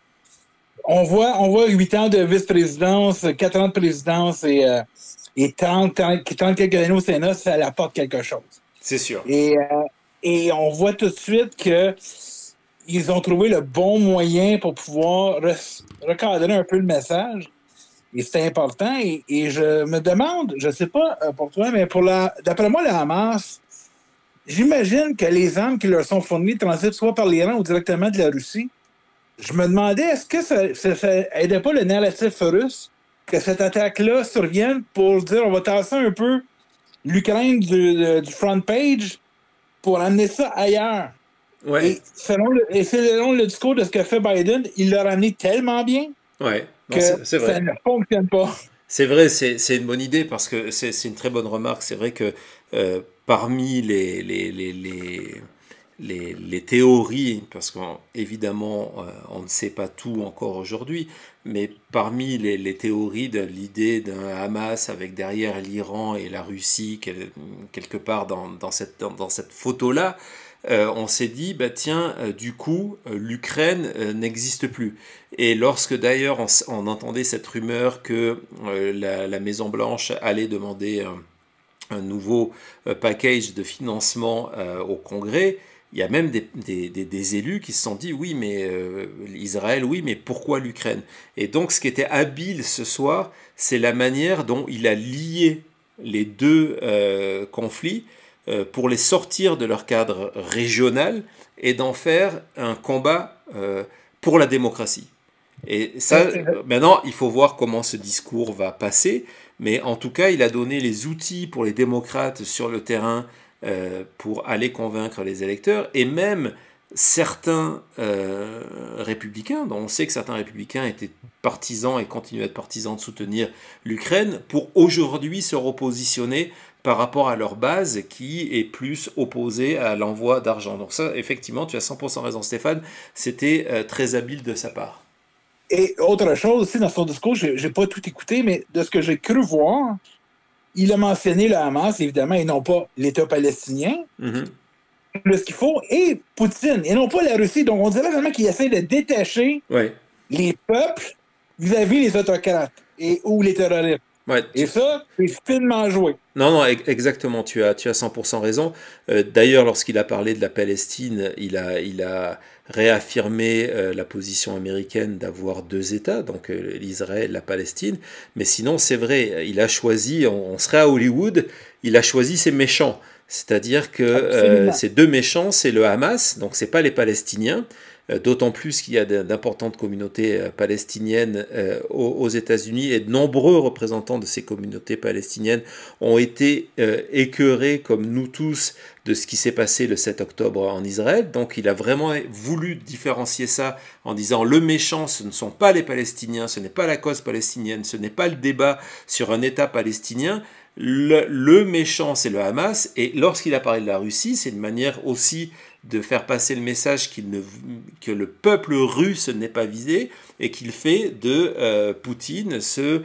C: On voit 8 ans de vice-présidence, 4 ans de présidence et tente quelques années au Sénat, ça apporte quelque chose.
A: C'est sûr.
C: Et on voit tout de suite que ils ont trouvé le bon moyen pour pouvoir recadrer un peu le message. Et c'est important. Et je me demande, je ne sais pas pour toi, mais d'après moi, le Hamas, j'imagine que les armes qui leur sont fournies transitent soit par l'Iran ou directement de la Russie. Je me demandais, est-ce que ça n'aidait pas le narratif russe que cette attaque-là survienne pour dire on va tasser un peu l'Ukraine du front page pour amener ça ailleurs?
A: Ouais.
C: Et selon le discours de ce que fait Biden, il l'a ramené tellement bien que
A: c'est vrai.
C: Ça ne fonctionne pas.
A: C'est vrai, c'est une bonne idée parce que c'est une très bonne remarque. C'est vrai que parmi les théories, parce qu'évidemment on ne sait pas tout encore aujourd'hui, mais parmi les théories de l'idée d'un Hamas avec derrière l'Iran et la Russie quelque part dans cette photo-là, on s'est dit, bah tiens, du coup, l'Ukraine n'existe plus. Et lorsque d'ailleurs on entendait cette rumeur que la Maison-Blanche allait demander un nouveau package de financement au Congrès, il y a même des élus qui se sont dit, oui, mais Israël, oui, mais pourquoi l'Ukraine? Et donc, ce qui était habile ce soir, c'est la manière dont il a lié les deux conflits pour les sortir de leur cadre régional et d'en faire un combat pour la démocratie. Et ça, maintenant, il faut voir comment ce discours va passer, mais en tout cas, il a donné les outils pour les démocrates sur le terrain pour aller convaincre les électeurs, et même certains républicains, dont on sait que certains républicains étaient partisans et continuent à être partisans de soutenir l'Ukraine, pour aujourd'hui se repositionner par rapport à leur base qui est plus opposée à l'envoi d'argent. Donc ça, effectivement, tu as 100% raison Stéphane, c'était très habile de sa part.
C: Et autre chose aussi, dans son discours, je n'ai pas tout écouté, mais de ce que j'ai cru voir, il a mentionné le Hamas, évidemment, et non pas l'État palestinien.
A: Mm-hmm.
C: plus qu'il faut, et Poutine, et non pas la Russie. Donc, on dirait vraiment qu'il essaie de détacher
A: Ouais.
C: les peuples vis-à-vis les autocrates ou les terroristes.
A: Ouais,
C: Et ça, c'est finement joué.
A: Non, non, exactement, tu as 100% raison. D'ailleurs, lorsqu'il a parlé de la Palestine, il a réaffirmé la position américaine d'avoir deux États, donc l'Israël, la Palestine. Mais sinon, c'est vrai, il a choisi, on serait à Hollywood, il a choisi ses méchants. C'est-à-dire que ces deux méchants, c'est le Hamas, donc c'est pas les Palestiniens. D'autant plus qu'il y a d'importantes communautés palestiniennes aux États-Unis et de nombreux représentants de ces communautés palestiniennes ont été écœurés, comme nous tous, de ce qui s'est passé le 7 octobre en Israël. Donc il a vraiment voulu différencier ça en disant le méchant, ce ne sont pas les Palestiniens, ce n'est pas la cause palestinienne, ce n'est pas le débat sur un État palestinien. Le méchant, c'est le Hamas. Et lorsqu'il a parlé de la Russie, c'est une manière aussi de faire passer le message que le peuple russe n'est pas visé et qu'il fait de Poutine ce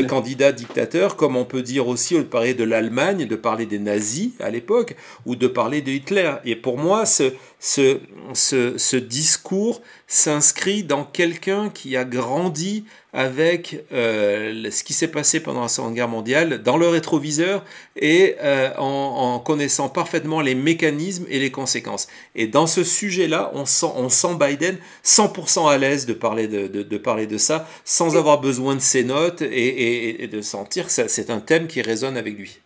A: candidat dictateur, comme on peut dire aussi, au lieu de parler de l'Allemagne, de parler des nazis à l'époque, ou de parler de Hitler. Et pour moi, ce discours s'inscrit dans quelqu'un qui a grandi avec ce qui s'est passé pendant la Seconde Guerre mondiale dans le rétroviseur et en connaissant parfaitement les mécanismes et les conséquences. Et dans ce sujet-là, on sent Biden 100% à l'aise de parler de ça, sans avoir besoin de ses notes et de sentir que c'est un thème qui résonne avec lui.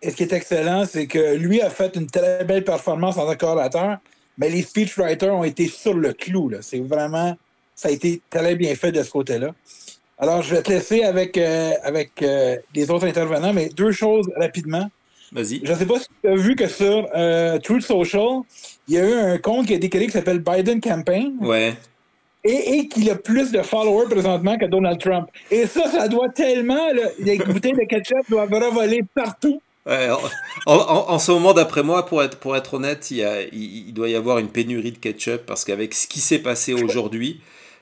C: Et ce qui est excellent, c'est que lui a fait une très belle performance en tant qu'orateur, mais les speechwriters ont été sur le clou. C'est vraiment... Ça a été très bien fait de ce côté-là. Alors, je vais te laisser avec les autres intervenants, mais deux choses rapidement.
A: Vas-y.
C: Je ne sais pas si tu as vu que sur Truth Social, il y a eu un compte qui a été créé qui s'appelle Biden Campaign.
A: Ouais.
C: Et qu'il a plus de followers présentement que Donald Trump. Et ça doit tellement... les bouteilles de ketchup doivent revoler partout.
A: Ouais, en ce moment, d'après moi, pour être honnête, il doit y avoir une pénurie de ketchup parce qu'avec ce qui s'est passé aujourd'hui,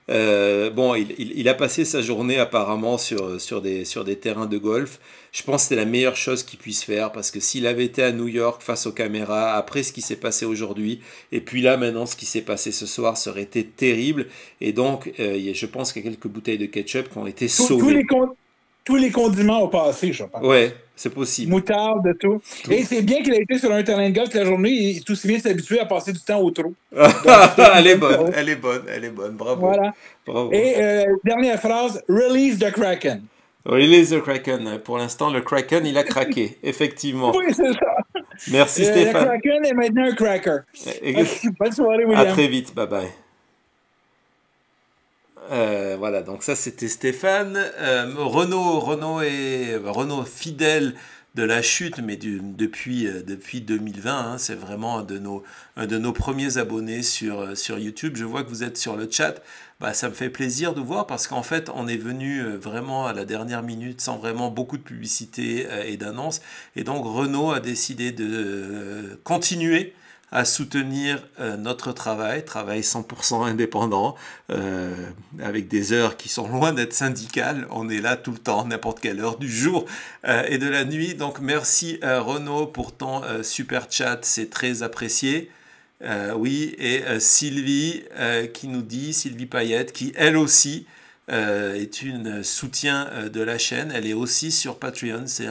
A: bon, il a passé sa journée apparemment sur des terrains de golf. Je pense que c'était la meilleure chose qu'il puisse faire parce que s'il avait été à New York face aux caméras, après ce qui s'est passé aujourd'hui, et puis là maintenant ce qui s'est passé ce soir, ça aurait été terrible. Et donc, je pense qu'il y a quelques bouteilles de ketchup qui ont été sauvées.
C: Tous les condiments ont passé, je pense.
A: Ouais, c'est possible.
C: Moutarde, tout. Et c'est bien qu'il ait été sur un terrain de golf toute la journée. Il est aussi bien s'habituer à passer du temps au trou.
A: Elle est bonne, bravo.
C: Voilà.
A: Bravo.
C: Et dernière phrase, release the Kraken.
A: Release the Kraken. Pour l'instant, le Kraken, il a craqué, effectivement.
C: Oui, c'est ça.
A: Merci Stéphane.
C: Le Kraken est maintenant un cracker. Bonne soirée, William.
A: À très vite, bye bye. Voilà, donc ça c'était Stéphane. Renaud fidèle de la chute, mais depuis 2020, hein, c'est vraiment un de nos premiers abonnés sur YouTube. Je vois que vous êtes sur le chat. Bah, ça me fait plaisir de voir parce qu'en fait, on est venu vraiment à la dernière minute sans vraiment beaucoup de publicité et d'annonces. Et donc Renaud a décidé de continuer à soutenir notre travail 100% indépendant, avec des heures qui sont loin d'être syndicales. On est là tout le temps, n'importe quelle heure du jour et de la nuit. Donc merci Renaud pour ton super chat, c'est très apprécié. Oui, et Sylvie qui nous dit, Sylvie Payette, qui elle aussi est une soutien de la chaîne. Elle est aussi sur Patreon. C'est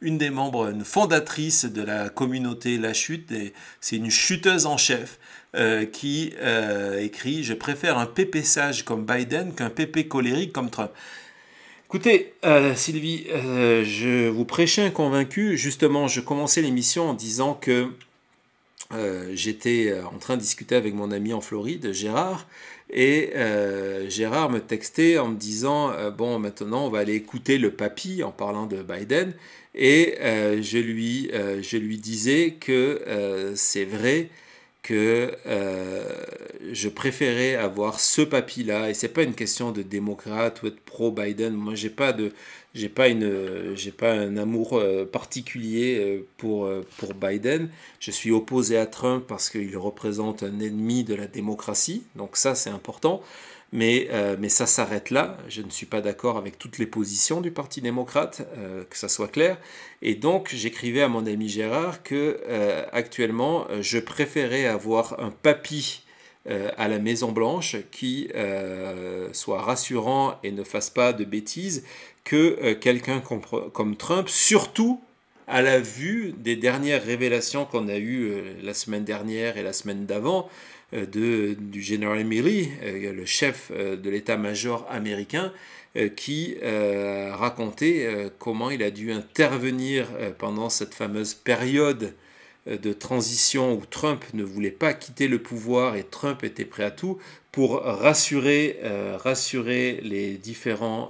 A: une fondatrice de la communauté La Chute. Et c'est une chuteuse en chef qui écrit « Je préfère un pépé sage comme Biden qu'un pépé colérique comme Trump ». Écoutez, Sylvie, je vous prêchais un convaincu. Justement, je commençais l'émission en disant que j'étais en train de discuter avec mon ami en Floride, Gérard, et Gérard me textait en me disant bon, maintenant on va aller écouter le papy en parlant de Biden, et je lui disais que c'est vrai que je préférais avoir ce papy-là, et c'est pas une question de démocrate ou être pro-Biden. Moi, j'ai pas un amour particulier pour Biden. Je suis opposé à Trump parce qu'il représente un ennemi de la démocratie, donc ça c'est important. mais ça s'arrête là. Je ne suis pas d'accord avec toutes les positions du Parti démocrate, que ça soit clair. Et donc, j'écrivais à mon ami Gérard que actuellement, je préférais avoir un papy à la Maison Blanche qui soit rassurant et ne fasse pas de bêtises que quelqu'un comme Trump, surtout à la vue des dernières révélations qu'on a eues la semaine dernière et la semaine d'avant du général Milley, le chef de l'état-major américain, qui racontait comment il a dû intervenir pendant cette fameuse période de transition où Trump ne voulait pas quitter le pouvoir et Trump était prêt à tout pour rassurer les différents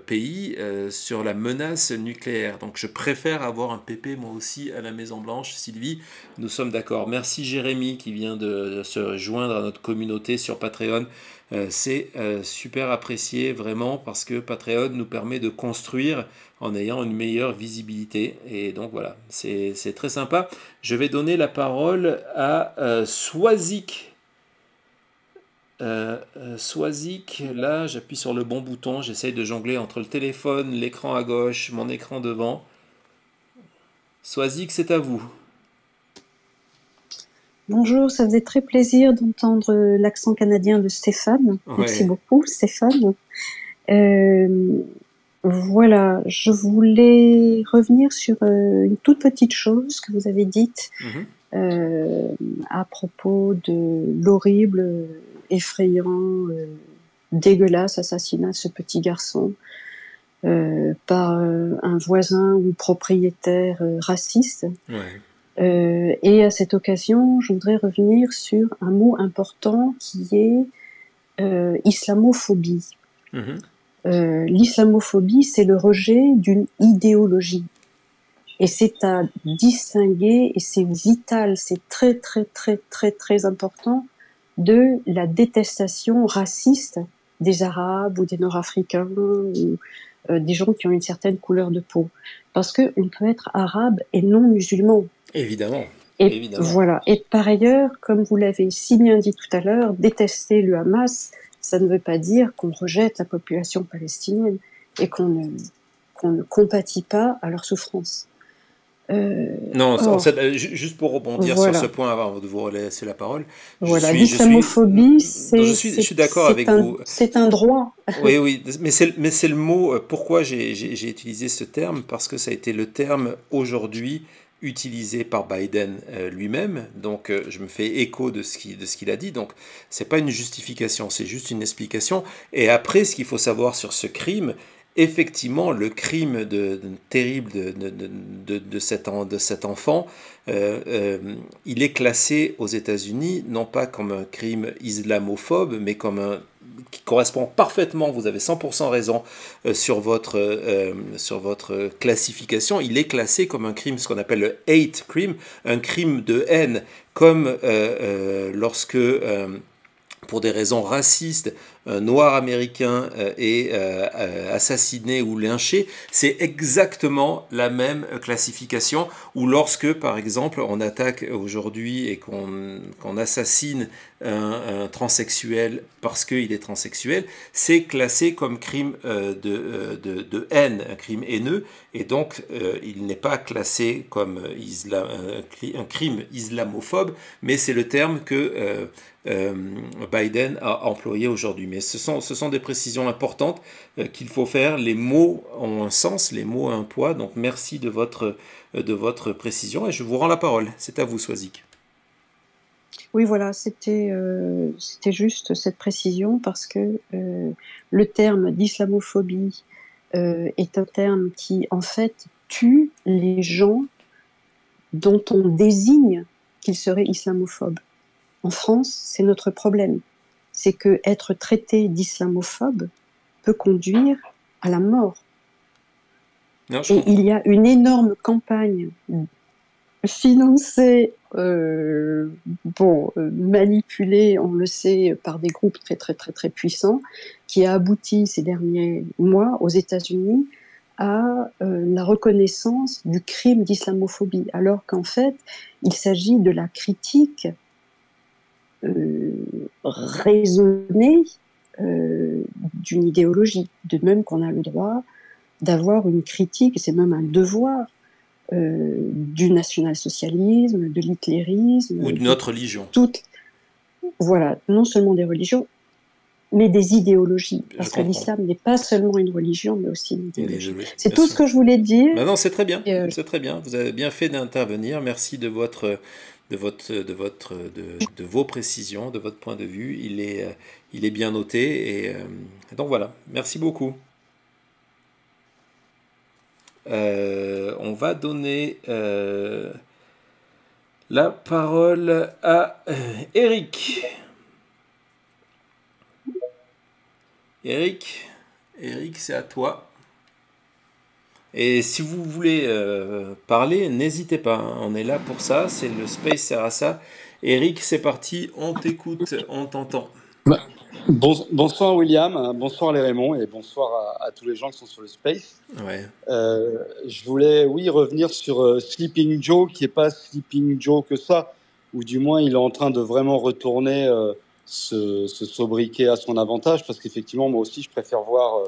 A: pays sur la menace nucléaire. Donc je préfère avoir un pépé moi aussi à la Maison Blanche. Sylvie, nous sommes d'accord. Merci Jérémy qui vient de se joindre à notre communauté sur Patreon. C'est super apprécié vraiment parce que Patreon nous permet de construire en ayant une meilleure visibilité. Et donc voilà, c'est très sympa. Je vais donner la parole à Swazik. Swazik, là j'appuie sur le bon bouton, j'essaye de jongler entre le téléphone, l'écran à gauche, mon écran devant. Swazik, c'est à vous.
D: Bonjour, ça faisait très plaisir d'entendre l'accent canadien de Stéphane.
A: Ouais.
D: Merci beaucoup, Stéphane. Voilà, je voulais revenir sur une toute petite chose que vous avez dite à propos de l'horrible, effrayant, dégueulasse assassinat de ce petit garçon par un voisin ou propriétaire raciste.
A: Ouais.
D: Et à cette occasion, je voudrais revenir sur un mot important qui est islamophobie. L'islamophobie, c'est le rejet d'une idéologie. Et c'est à distinguer, et c'est vital, c'est très très très très très important, de la détestation raciste des Arabes ou des Nord-Africains ou des gens qui ont une certaine couleur de peau. Parce qu'on peut être arabe et non musulman.
A: Évidemment.
D: Et
A: Évidemment.
D: voilà. Et par ailleurs, comme vous l'avez si bien dit tout à l'heure, détester le Hamas, ça ne veut pas dire qu'on rejette la population palestinienne et qu'on ne compatit pas à leur souffrance.
A: Non, en fait, juste pour rebondir
D: voilà.
A: sur ce point avant de vous laisser la parole.
D: Voilà, l'islamophobie,
A: je suis d'accord avec vous.
D: C'est un droit.
A: Oui, oui, mais c'est le mot. Pourquoi j'ai utilisé ce terme? Parce que ça a été le terme aujourd'hui utilisé par Biden lui-même. Donc, je me fais écho de ce qu'il a dit. Donc, c'est pas une justification, c'est juste une explication. Et après, ce qu'il faut savoir sur ce crime. Effectivement, le crime terrible de cet enfant, il est classé aux États-Unis non pas comme un crime islamophobe, mais comme qui correspond parfaitement, vous avez 100% raison sur votre classification, il est classé comme un crime, ce qu'on appelle le hate crime, un crime de haine, comme lorsque... pour des raisons racistes, un noir américain est assassiné ou lynché, c'est exactement la même classification. Ou lorsque, par exemple, on attaque aujourd'hui et qu'on assassine un transsexuel parce qu'il est transsexuel, c'est classé comme crime de haine, un crime haineux, et donc il n'est pas classé comme un crime islamophobe, mais c'est le terme que Biden a employé aujourd'hui. Mais ce sont des précisions importantes qu'il faut faire. Les mots ont un sens, les mots ont un poids. Donc merci de votre précision et je vous rends la parole. C'est à vous, Swazik.
D: Oui, voilà, c'était juste cette précision parce que le terme d'islamophobie est un terme qui, en fait, tue les gens dont on désigne qu'ils seraient islamophobes. En France, c'est notre problème. C'est que être traité d'islamophobe peut conduire à la mort.
A: Non,
D: et il y a une énorme campagne financée, manipulée, on le sait, par des groupes très très très très puissants, qui a abouti ces derniers mois aux États-Unis à la reconnaissance du crime d'islamophobie, alors qu'en fait, il s'agit de la critique raisonner d'une idéologie, de même qu'on a le droit d'avoir une critique, et c'est même un devoir, du national-socialisme, de l'hitlérisme.
A: Ou d'une autre religion.
D: Voilà, non seulement des religions, mais des idéologies. Parce que l'islam n'est pas seulement une religion, mais aussi une idéologie. C'est tout ce que je voulais dire.
A: Non, c'est très bien. C'est très bien. Vous avez bien fait d'intervenir. Merci de vos précisions, de votre point de vue. Il est bien noté. Et donc voilà. Merci beaucoup. On va donner la parole à Eric. Eric, c'est à toi. Et si vous voulez parler, n'hésitez pas. Hein. On est là pour ça. C'est le Space sert à ça. Eric, c'est parti. On t'écoute, on t'entend.
E: Bonsoir William, bonsoir les Raymond et bonsoir à tous les gens qui sont sur le Space.
A: Ouais.
E: Je voulais, revenir sur Sleeping Joe, qui n'est pas Sleeping Joe que ça, ou du moins il est en train de vraiment retourner ce sobriquet à son avantage, parce qu'effectivement, moi aussi, je préfère voir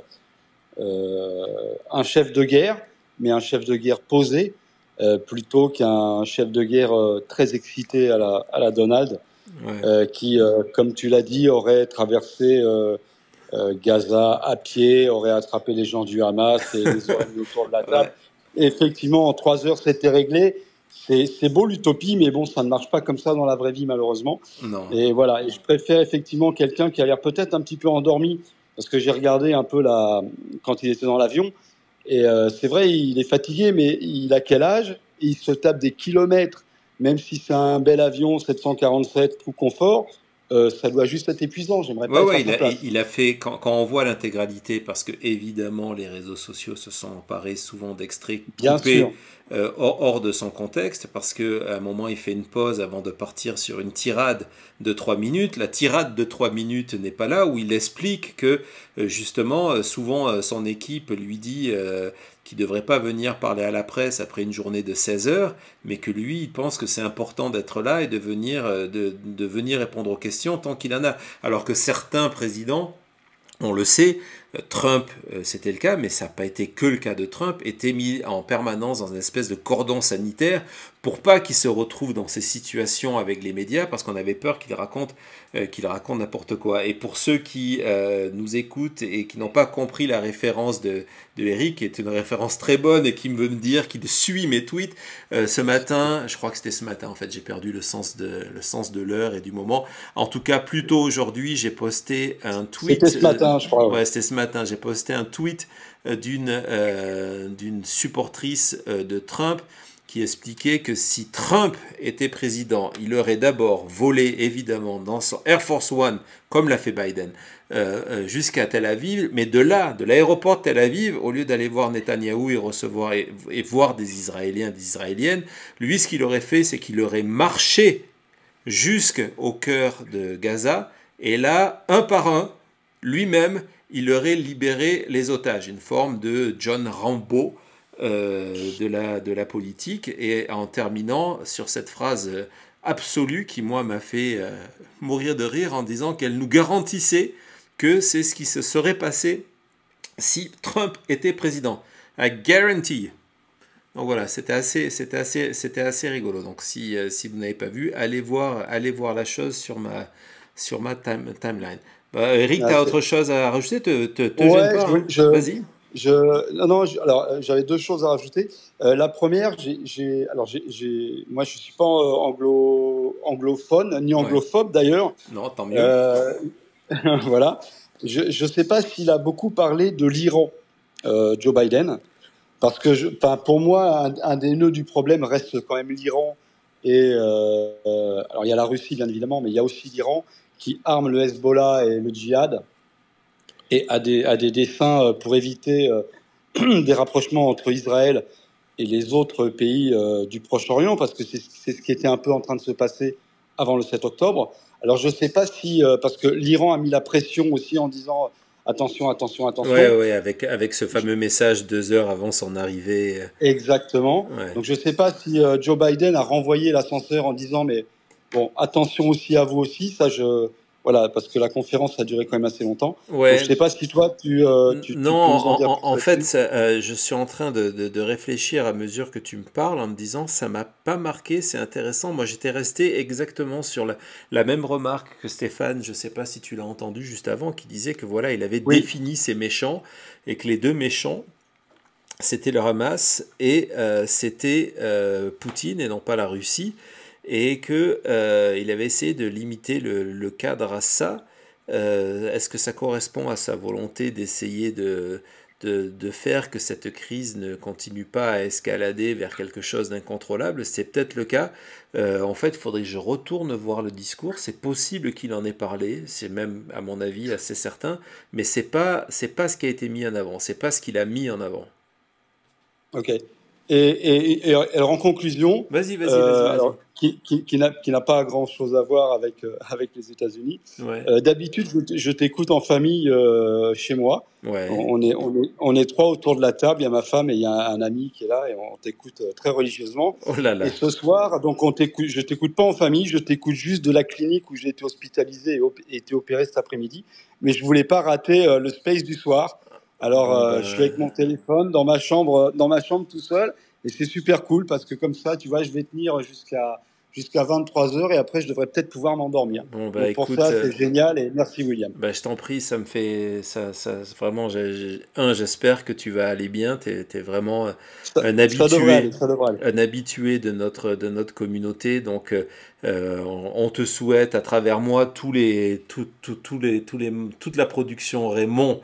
E: un chef de guerre, mais un chef de guerre posé, plutôt qu'un chef de guerre très excité à la Donald. Ouais. Qui, comme tu l'as dit, aurait traversé Gaza à pied, aurait attrapé les gens du Hamas et les aurait mis autour de la table. Ouais. Et effectivement, en 3 heures, c'était réglé. C'est beau l'utopie, mais bon, ça ne marche pas comme ça dans la vraie vie, malheureusement.
A: Non.
E: Et voilà, et je préfère effectivement quelqu'un qui a l'air peut-être un petit peu endormi, parce que j'ai regardé un peu quand il était dans l'avion. Et c'est vrai, il est fatigué, mais il a quel âge? Et il se tape des kilomètres. Même si c'est un bel avion 747 tout confort, ça doit juste être épuisant. J'aimerais pas
A: il a fait, quand on voit l'intégralité, parce que évidemment les réseaux sociaux se sont emparés souvent d'extraits coupés hors de son contexte, parce qu'à un moment il fait une pause avant de partir sur une tirade de 3 minutes. La tirade de 3 minutes n'est pas là, où il explique que justement souvent son équipe lui dit qu'il ne devrait pas venir parler à la presse après une journée de 16 heures, mais que lui, il pense que c'est important d'être là et de venir répondre aux questions tant qu'il en a. Alors que certains présidents, on le sait, Trump, c'était le cas, mais ça n'a pas été que le cas de Trump, était mis en permanence dans une espèce de cordon sanitaire pour pas qu'il se retrouve dans ces situations avec les médias, parce qu'on avait peur qu'il raconte n'importe quoi. Et pour ceux qui nous écoutent et qui n'ont pas compris la référence de Eric, qui est une référence très bonne et qui veut me dire qu'il suit mes tweets, ce matin, je crois que c'était ce matin, en fait, j'ai perdu le sens de l'heure et du moment. En tout cas, plus tôt aujourd'hui, j'ai posté un tweet.
E: C'était ce matin, je crois.
A: Ouais, c'était ce matin. J'ai posté un tweet d'une supportrice de Trump qui expliquait que si Trump était président, il aurait d'abord volé, évidemment, dans son Air Force One, comme l'a fait Biden, jusqu'à Tel Aviv, mais de l'aéroport de Tel Aviv, au lieu d'aller voir Netanyahou et recevoir et voir des Israéliens, des Israéliennes, lui, ce qu'il aurait fait, c'est qu'il aurait marché jusqu'au cœur de Gaza, et là, un par un, lui-même, il aurait libéré les otages, une forme de John Rambo de la politique, et en terminant sur cette phrase absolue qui, moi, m'a fait mourir de rire en disant qu'elle nous garantissait que c'est ce qui se serait passé si Trump était président. I guarantee. Donc voilà, c'était assez rigolo. Donc si vous n'avez pas vu, allez voir la chose sur ma timeline. Eric, tu as autre chose à rajouter? Te gêne pas, hein? Vas-y.
E: Alors j'avais 2 choses à rajouter. La première, moi je suis pas anglophone ni anglophobe d'ailleurs.
A: Non, tant mieux.
E: Voilà. Je sais pas s'il a beaucoup parlé de l'Iran, Joe Biden, parce que pour moi un des nœuds du problème reste quand même l'Iran et alors il y a la Russie bien évidemment, mais il y a aussi l'Iran qui arme le Hezbollah et le djihad, et à des desseins pour éviter des rapprochements entre Israël et les autres pays du Proche-Orient, parce que c'est ce qui était un peu en train de se passer avant le 7 octobre. Alors je ne sais pas si, parce que l'Iran a mis la pression aussi en disant attention.
A: Ouais, avec ce fameux message 2 heures avant son arrivée.
E: Exactement.
A: Ouais.
E: Donc je ne sais pas si Joe Biden a renvoyé l'ascenseur en disant mais bon, attention aussi à vous aussi, ça Voilà, parce que la conférence a duré quand même assez longtemps. Donc, je
A: Ouais.
E: ne sais pas si toi,
A: Non,
E: tu peux nous en dire plus
A: en fait,
E: là-dessus.
A: je suis en train de réfléchir à mesure que tu me parles en me disant ça m'a pas marqué, c'est intéressant. Moi, j'étais resté exactement sur la même remarque que Stéphane, je sais pas si tu l'as entendu juste avant, qui disait que voilà, il avait
E: Oui,
A: défini ses méchants et que les deux méchants, c'était le Hamas et c'était Poutine et non pas la Russie, et que il avait essayé de limiter le cadre à ça. Est-ce que ça correspond à sa volonté d'essayer de faire que cette crise ne continue pas à escalader vers quelque chose d'incontrôlable? C'est peut-être le cas. En fait, il faudrait que je retourne voir le discours. C'est possible qu'il en ait parlé, c'est même à mon avis assez certain, mais c'est pas ce qui a été mis en avant, c'est pas ce qu'il a mis en avant.
E: ok. Alors, en conclusion,
A: Vas-y, vas-y, vas-y, vas-y.
E: alors, qui n'a pas grand-chose à voir avec, avec les États-Unis,
A: Ouais,
E: d'habitude, je t'écoute en famille chez moi.
A: ouais.
E: On est trois autour de la table. Il y a ma femme et il y a un ami qui est là et on t'écoute très religieusement.
A: Oh là
E: Et
A: là.
E: ce soir, donc je t'écoute pas en famille, je t'écoute juste de la clinique où j'ai été hospitalisé et été opéré cet après-midi. Mais je voulais pas rater le space du soir. Alors,
A: Bon
E: je suis
A: ben,
E: avec mon téléphone dans ma chambre tout seul. Et c'est super cool parce que comme ça, tu vois, je vais tenir jusqu'à 23 heures et après, je devrais peut-être pouvoir m'endormir.
A: bon ben,
E: Donc pour
A: écoute,
E: ça, c'est génial et merci William.
A: ben, je t'en prie, ça me fait, vraiment, j'espère que tu vas aller bien. T'es vraiment
E: Ça devrait aller, ça devrait aller.
A: un habitué de notre communauté. Donc, on te souhaite à travers moi toute la production Raymond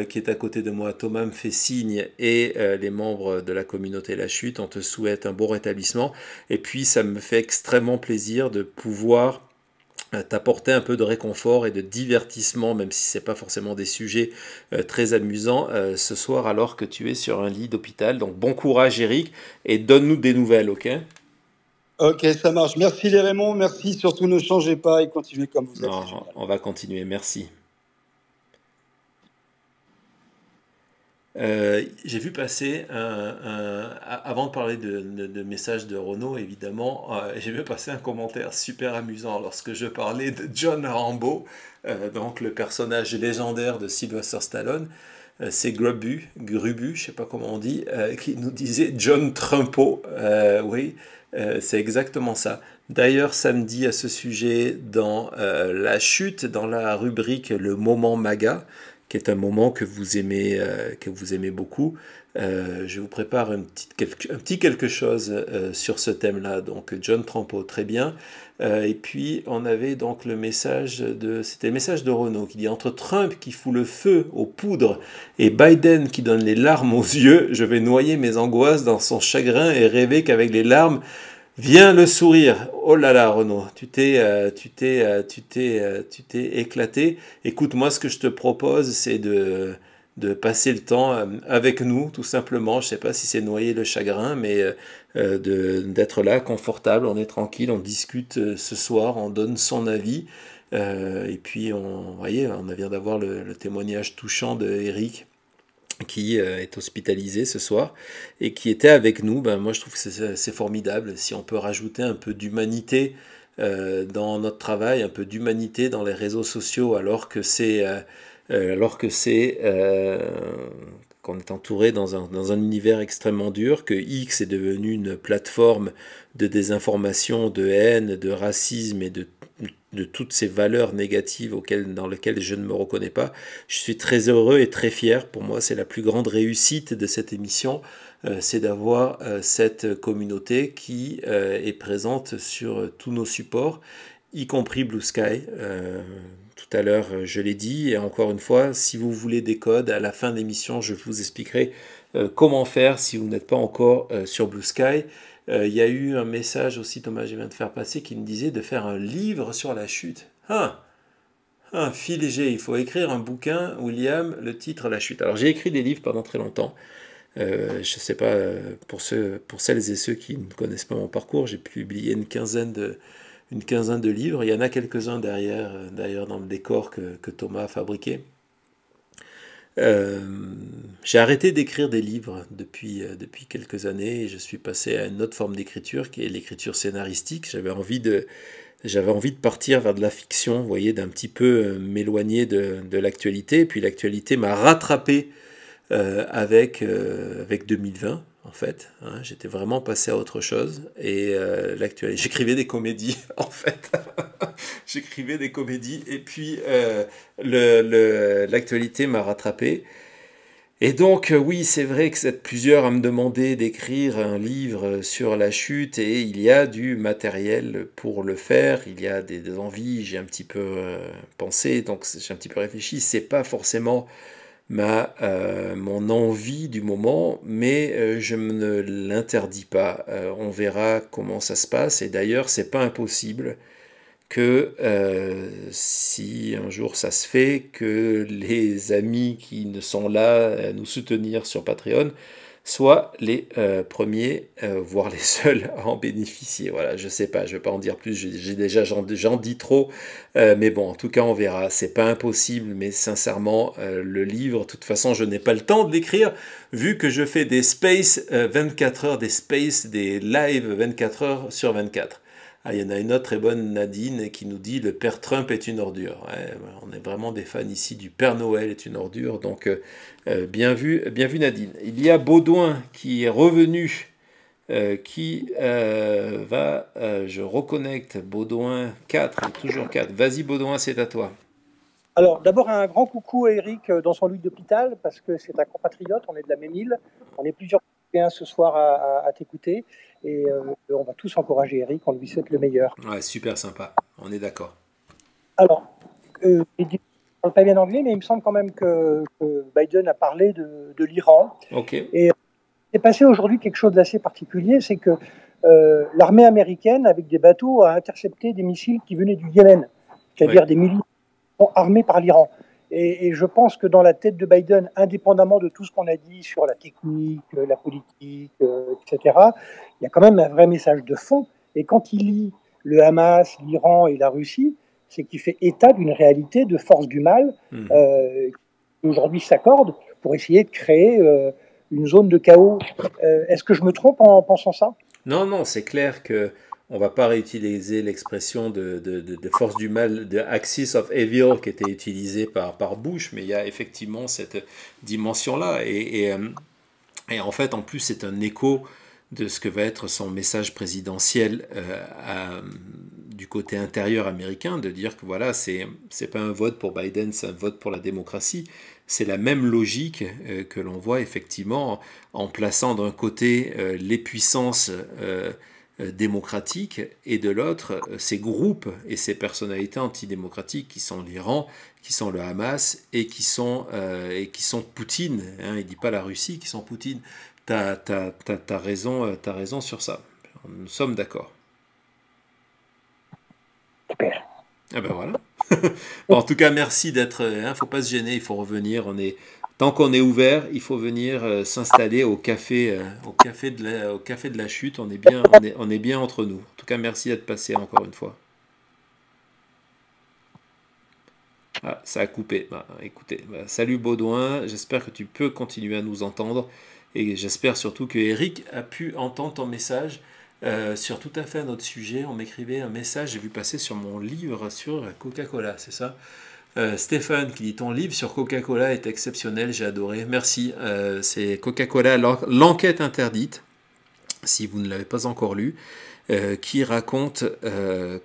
A: qui est à côté de moi. Thomas me fait signe et les membres de la communauté La Chute. On te souhaite un bon rétablissement. Et puis, ça me fait extrêmement plaisir de pouvoir t'apporter un peu de réconfort et de divertissement, même si c'est pas forcément des sujets très amusants ce soir alors que tu es sur un lit d'hôpital. Donc bon courage Eric et donne-nous des nouvelles, ok?
E: Ok, ça marche. Merci les Raymond, merci. Surtout ne changez pas et continuez comme vous êtes, c'est
A: Non,
E: génial.
A: on va continuer, merci. J'ai vu passer avant de parler de messages de Renault, évidemment, j'ai vu passer un commentaire super amusant lorsque je parlais de John Rambo, donc le personnage légendaire de Sylvester Stallone. C'est Grubu, je sais pas comment on dit, qui nous disait John Trumpo. Oui, c'est exactement ça. D'ailleurs, samedi à ce sujet, dans La Chute, dans la rubrique Le Moment MAGA, qui est un moment que vous aimez beaucoup, je vous prépare un petit quelque chose sur ce thème-là. Donc, John Trumpo, très bien. Et puis, on avait donc c'était le message de Renault qui dit entre Trump qui fout le feu aux poudres et Biden qui donne les larmes aux yeux, je vais noyer mes angoisses dans son chagrin et rêver qu'avec les larmes vient le sourire. Oh là là, Renaud, tu t'es éclaté. Écoute, moi, ce que je te propose, c'est de passer le temps avec nous, tout simplement. Je sais pas si c'est noyer le chagrin, mais d'être là, confortable, on est tranquille, on discute ce soir, on donne son avis. Et puis, voyez, on vient d'avoir le témoignage touchant de Eric qui est hospitalisé ce soir et qui était avec nous. Ben, moi, je trouve que c'est formidable. Si on peut rajouter un peu d'humanité dans notre travail, un peu d'humanité dans les réseaux sociaux, alors que c'est qu'on est entouré dans un univers extrêmement dur, que X est devenu une plateforme de désinformation, de haine, de racisme et de toutes ces valeurs négatives dans lesquelles je ne me reconnais pas. Je suis très heureux et très fier. Pour moi, c'est la plus grande réussite de cette émission, c'est d'avoir cette communauté qui est présente sur tous nos supports, y compris Blue Sky. Tout à l'heure, je l'ai dit, et encore une fois, si vous voulez des codes, à la fin de l'émission, je vous expliquerai comment faire si vous n'êtes pas encore sur Blue Sky. Il y a eu un message aussi, Thomas, je viens de faire passer, qui me disait de faire un livre sur la chute. Un fil léger, il faut écrire un bouquin, William, le titre La Chute. Alors j'ai écrit des livres pendant très longtemps. Je ne sais pas, pour celles et ceux qui ne connaissent pas mon parcours, j'ai publié une quinzaine de livres. Il y en a quelques-uns d'ailleurs dans le décor que Thomas a fabriqué. J'ai arrêté d'écrire des livres depuis quelques années et je suis passé à une autre forme d'écriture qui est l'écriture scénaristique. j'avais envie de partir vers de la fiction, vous voyez, d'un petit peu m'éloigner de l'actualité. Et puis l'actualité m'a rattrapé avec 2020, en fait. Hein, j'étais vraiment passé à autre chose. Et l'actualité, j'écrivais des comédies, en fait. J'écrivais des comédies. Et puis l'actualité m'a rattrapé. Et donc, oui, c'est vrai que vous êtes plusieurs à me demander d'écrire un livre sur la chute et il y a du matériel pour le faire, il y a des envies, j'ai un petit peu pensé, donc j'ai un petit peu réfléchi. C'est pas forcément mon envie du moment, mais je ne l'interdis pas. On verra comment ça se passe et d'ailleurs, c'est pas impossible que si un jour ça se fait, que les amis qui ne sont là à nous soutenir sur Patreon soient les premiers, voire les seuls à en bénéficier. Voilà, je sais pas, je vais pas en dire plus, j'en dis trop, mais bon, en tout cas on verra. C'est pas impossible, mais sincèrement, le livre, de toute façon, je n'ai pas le temps de l'écrire, vu que je fais des space 24 heures, des live 24 heures sur 24. Ah, il y en a une autre très bonne, Nadine, qui nous dit « Le Père Trump est une ordure ». Ouais, on est vraiment des fans ici du Père Noël est une ordure. Donc, bien vu Nadine. Il y a Baudouin qui est revenu, je reconnecte, Baudouin 4, toujours 4. Vas-y Baudouin, c'est à toi.
B: Alors, d'abord, un grand coucou à Eric dans son lit d'hôpital, parce que c'est un compatriote, on est de la même île. On est plusieurs Européens ce soir à t'écouter. Et on va tous encourager Eric, on lui souhaite le meilleur.
A: Ouais, super sympa, on est d'accord.
B: Alors, je ne parle pas bien anglais, mais il me semble quand même que Biden a parlé de l'Iran.
A: Ok.
B: Et c'est passé aujourd'hui quelque chose d'assez particulier, c'est que l'armée américaine, avec des bateaux, a intercepté des missiles qui venaient du Yémen, c'est-à-dire des militaires armés par l'Iran. Et je pense que dans la tête de Biden, indépendamment de tout ce qu'on a dit sur la technique, la politique, etc., il y a quand même un vrai message de fond. Et quand il lit le Hamas, l'Iran et la Russie, c'est qu'il fait état d'une réalité de force du mal qui aujourd'hui s'accorde pour essayer de créer une zone de chaos. Est-ce que je me trompe en pensant ça ?
A: Non, c'est clair que on va pas réutiliser l'expression de force du mal, de axis of evil qui était utilisée par Bush, mais il y a effectivement cette dimension-là. Et en fait, en plus, c'est un écho de ce que va être son message présidentiel du côté intérieur américain, de dire que voilà, c'est pas un vote pour Biden, c'est un vote pour la démocratie. C'est la même logique que l'on voit effectivement en plaçant d'un côté les puissances démocratiques et de l'autre ces groupes et ces personnalités antidémocratiques qui sont l'Iran, qui sont le Hamas et qui sont Poutine. Hein, il ne dit pas la Russie, qui sont Poutine. T'as raison sur ça. Nous sommes d'accord.
B: Super.
A: Ah ben voilà. Bon, en tout cas, merci d'être. Faut pas se gêner, il faut revenir. Tant qu'on est ouvert, il faut venir s'installer au café de la chute. On est bien entre nous. En tout cas, merci d'être passé encore une fois. Ah, ça a coupé. Écoutez, salut Baudouin. J'espère que tu peux continuer à nous entendre. Et j'espère surtout que Eric a pu entendre ton message sur tout à fait un autre sujet. On m'écrivait un message, j'ai vu passer sur mon livre sur Coca-Cola, c'est ça Stéphane qui dit ton livre sur Coca-Cola est exceptionnel, j'ai adoré. Merci. C'est Coca-Cola, l'enquête interdite, si vous ne l'avez pas encore lu, qui raconte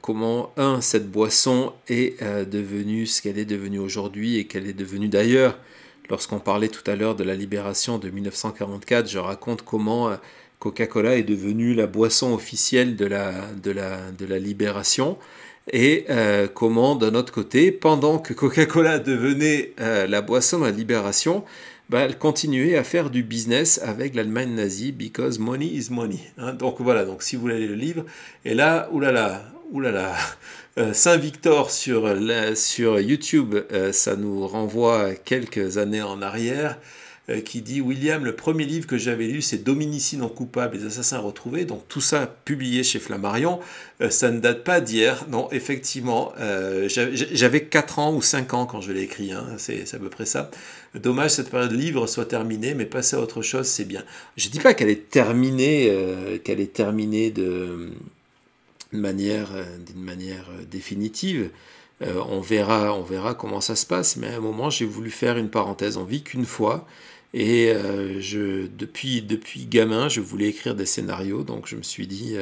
A: comment, cette boisson est devenue ce qu'elle est devenue aujourd'hui et qu'elle est devenue d'ailleurs. Lorsqu'on parlait tout à l'heure de la libération de 1944, je raconte comment Coca-Cola est devenue la boisson officielle de la libération et comment, d'un autre côté, pendant que Coca-Cola devenait la boisson de la libération, elle continuait à faire du business avec l'Allemagne nazie, because money is money. Hein, donc voilà, donc si vous voulez le livre, et là, oulala, Saint-Victor sur YouTube, ça nous renvoie à quelques années en arrière, qui dit William, le premier livre que j'avais lu, c'est Dominici non coupable, les assassins retrouvés. Donc tout ça publié chez Flammarion, ça ne date pas d'hier. Non, effectivement, j'avais 4 ans ou 5 ans quand je l'ai écrit, hein, c'est à peu près ça. Dommage que cette période de livre soit terminée, mais passer à autre chose, c'est bien. Je ne dis pas qu'elle est terminée, d'une manière définitive. On verra comment ça se passe, mais à un moment, j'ai voulu faire une parenthèse. On vit qu'une fois, et depuis gamin, je voulais écrire des scénarios, donc je me suis dit,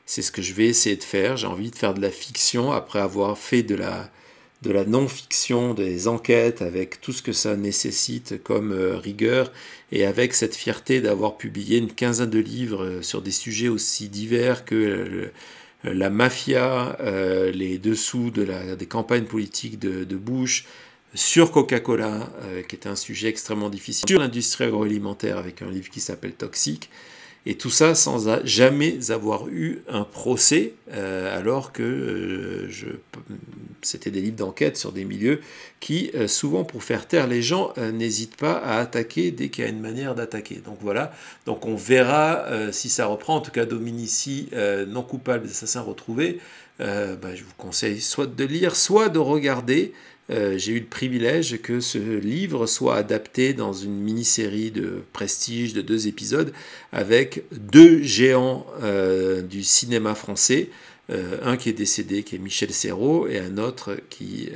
A: c'est ce que je vais essayer de faire. J'ai envie de faire de la fiction après avoir fait de la non-fiction, des enquêtes, avec tout ce que ça nécessite comme rigueur, et avec cette fierté d'avoir publié une quinzaine de livres sur des sujets aussi divers que la mafia, les dessous des campagnes politiques de Bush, sur Coca-Cola, qui est un sujet extrêmement difficile, sur l'industrie agroalimentaire avec un livre qui s'appelle Toxique, et tout ça sans jamais avoir eu un procès, alors que c'était des livres d'enquête sur des milieux qui, souvent pour faire taire les gens, n'hésitent pas à attaquer dès qu'il y a une manière d'attaquer. Donc voilà, donc on verra si ça reprend. En tout cas, Dominici, non coupable d'assassins retrouvés, je vous conseille soit de lire, soit de regarder. J'ai eu le privilège que ce livre soit adapté dans une mini-série de prestige de 2 épisodes avec 2 géants du cinéma français, un qui est décédé, qui est Michel Serrault, et un autre qui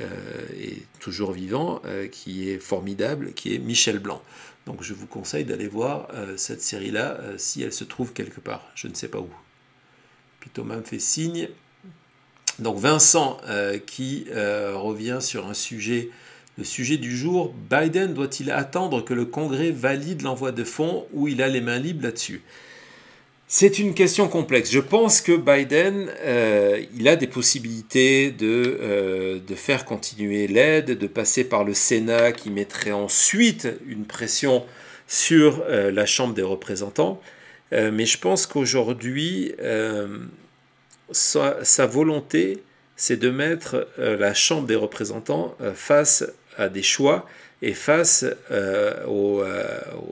A: est toujours vivant, qui est formidable, qui est Michel Blanc. Donc je vous conseille d'aller voir cette série-là si elle se trouve quelque part, je ne sais pas où. Puis Thomas me fait signe. Donc Vincent qui revient sur un sujet, le sujet du jour. Biden doit-il attendre que le Congrès valide l'envoi de fonds ou il a les mains libres là-dessus? C'est une question complexe. Je pense que Biden, il a des possibilités de faire continuer l'aide, de passer par le Sénat qui mettrait ensuite une pression sur la Chambre des représentants. Mais je pense qu'aujourd'hui, sa volonté, c'est de mettre la Chambre des représentants face à des choix et face au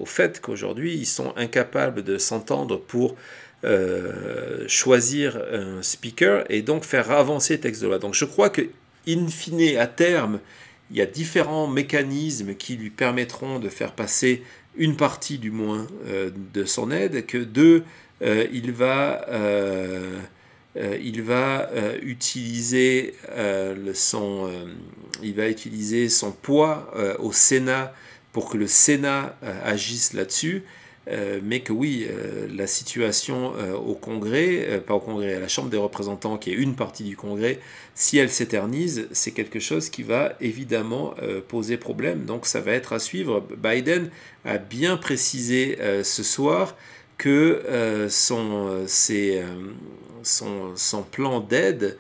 A: fait qu'aujourd'hui, ils sont incapables de s'entendre pour choisir un speaker et donc faire avancer le texte de loi. Donc je crois que, in fine, à terme, il y a différents mécanismes qui lui permettront de faire passer une partie du moins de son aide, que il va utiliser son poids au Sénat pour que le Sénat agisse là-dessus, mais que oui, la situation au Congrès, pas au Congrès, à la Chambre des représentants, qui est une partie du Congrès, si elle s'éternise, c'est quelque chose qui va évidemment poser problème. Donc ça va être à suivre. Biden a bien précisé ce soir que son plan d'aide,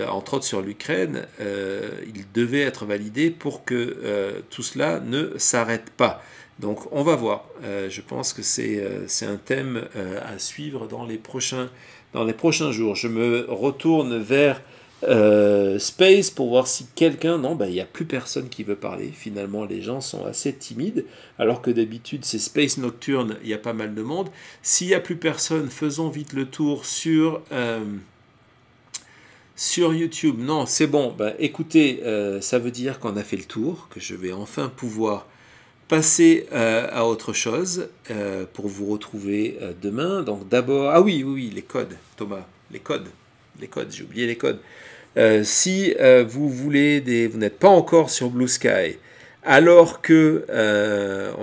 A: entre autres sur l'Ukraine, il devait être validé pour que tout cela ne s'arrête pas. Donc on va voir. Je pense que c'est un thème à suivre dans les prochains jours. Je me retourne vers Space pour voir si quelqu'un... Non, il n'y a plus personne qui veut parler. Finalement, les gens sont assez timides, alors que d'habitude, c'est Space Nocturne, il y a pas mal de monde. S'il n'y a plus personne, faisons vite le tour sur YouTube. Non, c'est bon. Écoutez, ça veut dire qu'on a fait le tour, que je vais enfin pouvoir passer à autre chose pour vous retrouver demain. Donc d'abord... Ah oui, les codes, Thomas. Les codes, j'ai oublié les codes. Si vous n'êtes pas encore sur Blue Sky, alors que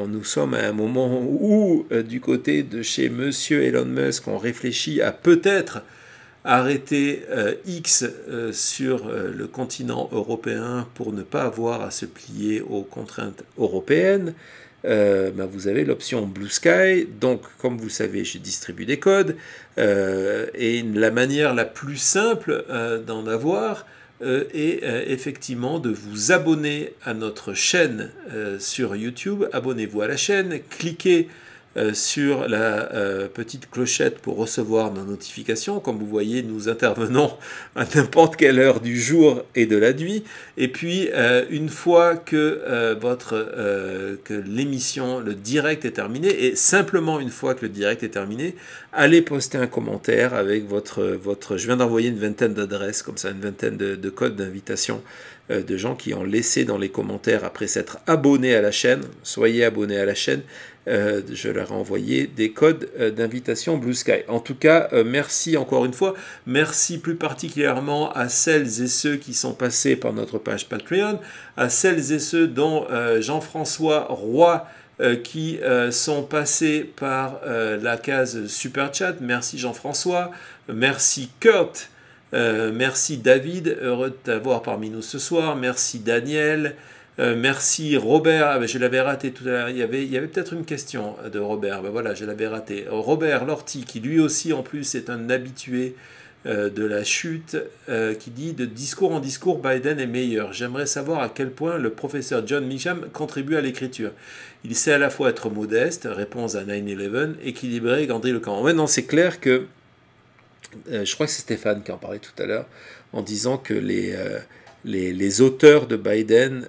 A: nous sommes à un moment où, du côté de chez Monsieur Elon Musk, on réfléchit à peut-être arrêter X sur le continent européen pour ne pas avoir à se plier aux contraintes européennes, vous avez l'option Blue Sky. Donc, comme vous savez, je distribue des codes. Et la manière la plus simple d'en avoir est effectivement de vous abonner à notre chaîne sur YouTube. Abonnez-vous à la chaîne, cliquez sur la petite clochette pour recevoir nos notifications. Comme vous voyez, nous intervenons à n'importe quelle heure du jour et de la nuit. Et puis, une fois que que l'émission, le direct est terminé, et simplement une fois que le direct est terminé, allez poster un commentaire avec votre... Je viens d'envoyer une vingtaine d'adresses, comme ça, une vingtaine de codes d'invitation de gens qui ont laissé dans les commentaires après s'être abonnés à la chaîne. Soyez abonnés à la chaîne. Je leur ai envoyé des codes d'invitation Blue Sky. En tout cas, merci encore une fois. Merci plus particulièrement à celles et ceux qui sont passés par notre page Patreon, à celles et ceux dont Jean-François Roy qui sont passés par la case Super Chat. Merci Jean-François. Merci Kurt. Merci David. Heureux de t'avoir parmi nous ce soir. Merci Daniel. Merci Robert, je l'avais raté tout à l'heure, il y avait peut-être une question de Robert, ben voilà, je l'avais raté. Robert Lorty, qui lui aussi en plus est un habitué de la chute, qui dit de discours en discours, Biden est meilleur. J'aimerais savoir à quel point le professeur John Meacham contribue à l'écriture. Il sait à la fois être modeste, réponse à 9/11, équilibré, grandiloquent. Ouais, non, c'est clair que, je crois que c'est Stéphane qui en parlait tout à l'heure, en disant que les auteurs de Biden,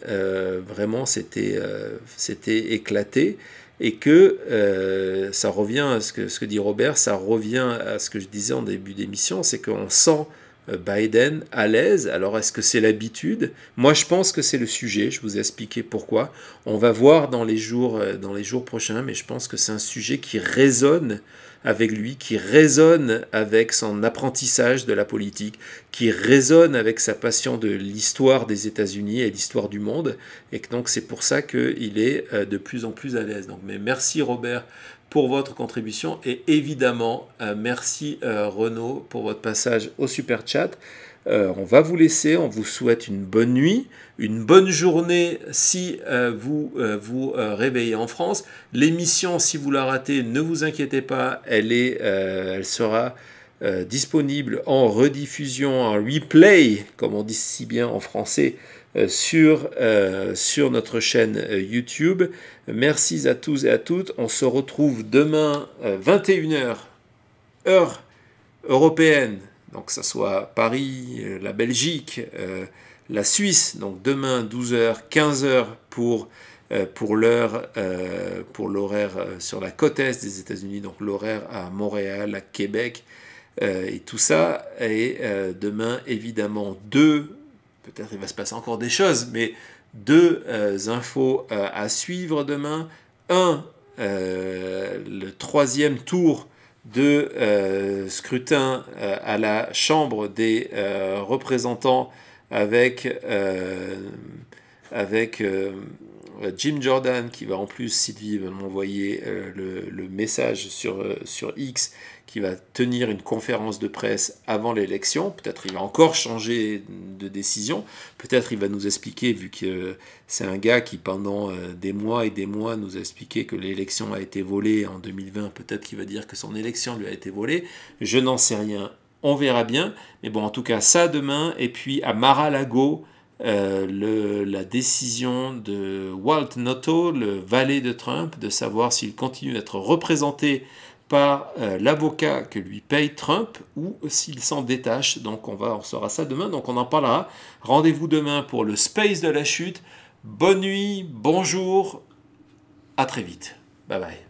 A: vraiment, c'était éclaté, et que ça revient à ce que dit Robert, ça revient à ce que je disais en début d'émission, c'est qu'on sent Biden à l'aise. Alors, est-ce que c'est l'habitude? Moi, je pense que c'est le sujet, je vous ai expliqué pourquoi. On va voir dans les jours prochains, mais je pense que c'est un sujet qui résonne avec lui, qui résonne avec son apprentissage de la politique, qui résonne avec sa passion de l'histoire des États-Unis et l'histoire du monde, et que donc c'est pour ça qu'il est de plus en plus à l'aise. Donc, mais merci Robert pour votre contribution, et évidemment merci Renaud pour votre passage au Super Chat. On va vous laisser, on vous souhaite une bonne nuit, une bonne journée si vous vous réveillez en France. L'émission, si vous la ratez, ne vous inquiétez pas, elle sera disponible en rediffusion, en replay, comme on dit si bien en français, sur notre chaîne YouTube. Merci à tous et à toutes. On se retrouve demain 21h, heure européenne. Donc, que ce soit Paris, la Belgique, la Suisse. Donc, demain, 12h, 15h pour l'heure, pour l'horaire sur la côte est des États-Unis. Donc, l'horaire à Montréal, à Québec et tout ça. Et demain, évidemment, peut-être il va se passer encore des choses, mais deux infos à suivre demain. Le troisième tour de scrutin à la Chambre des représentants avec Jim Jordan, qui va en plus, Sylvie va m'envoyer le message sur X, qui va tenir une conférence de presse avant l'élection. Peut-être il va encore changer de décision. Peut-être il va nous expliquer, vu que c'est un gars qui pendant des mois et des mois nous a expliqué que l'élection a été volée en 2020. Peut-être qu'il va dire que son élection lui a été volée. Je n'en sais rien. On verra bien. Mais bon, en tout cas, ça demain. Et puis à Mar-a-Lago, la décision de Walt Noto, le valet de Trump, de savoir s'il continue d'être représenté par l'avocat que lui paye Trump ou s'il s'en détache. Donc on saura ça demain, donc on en parlera. Rendez-vous demain pour le Space de la chute. Bonne nuit, bonjour, à très vite. Bye bye.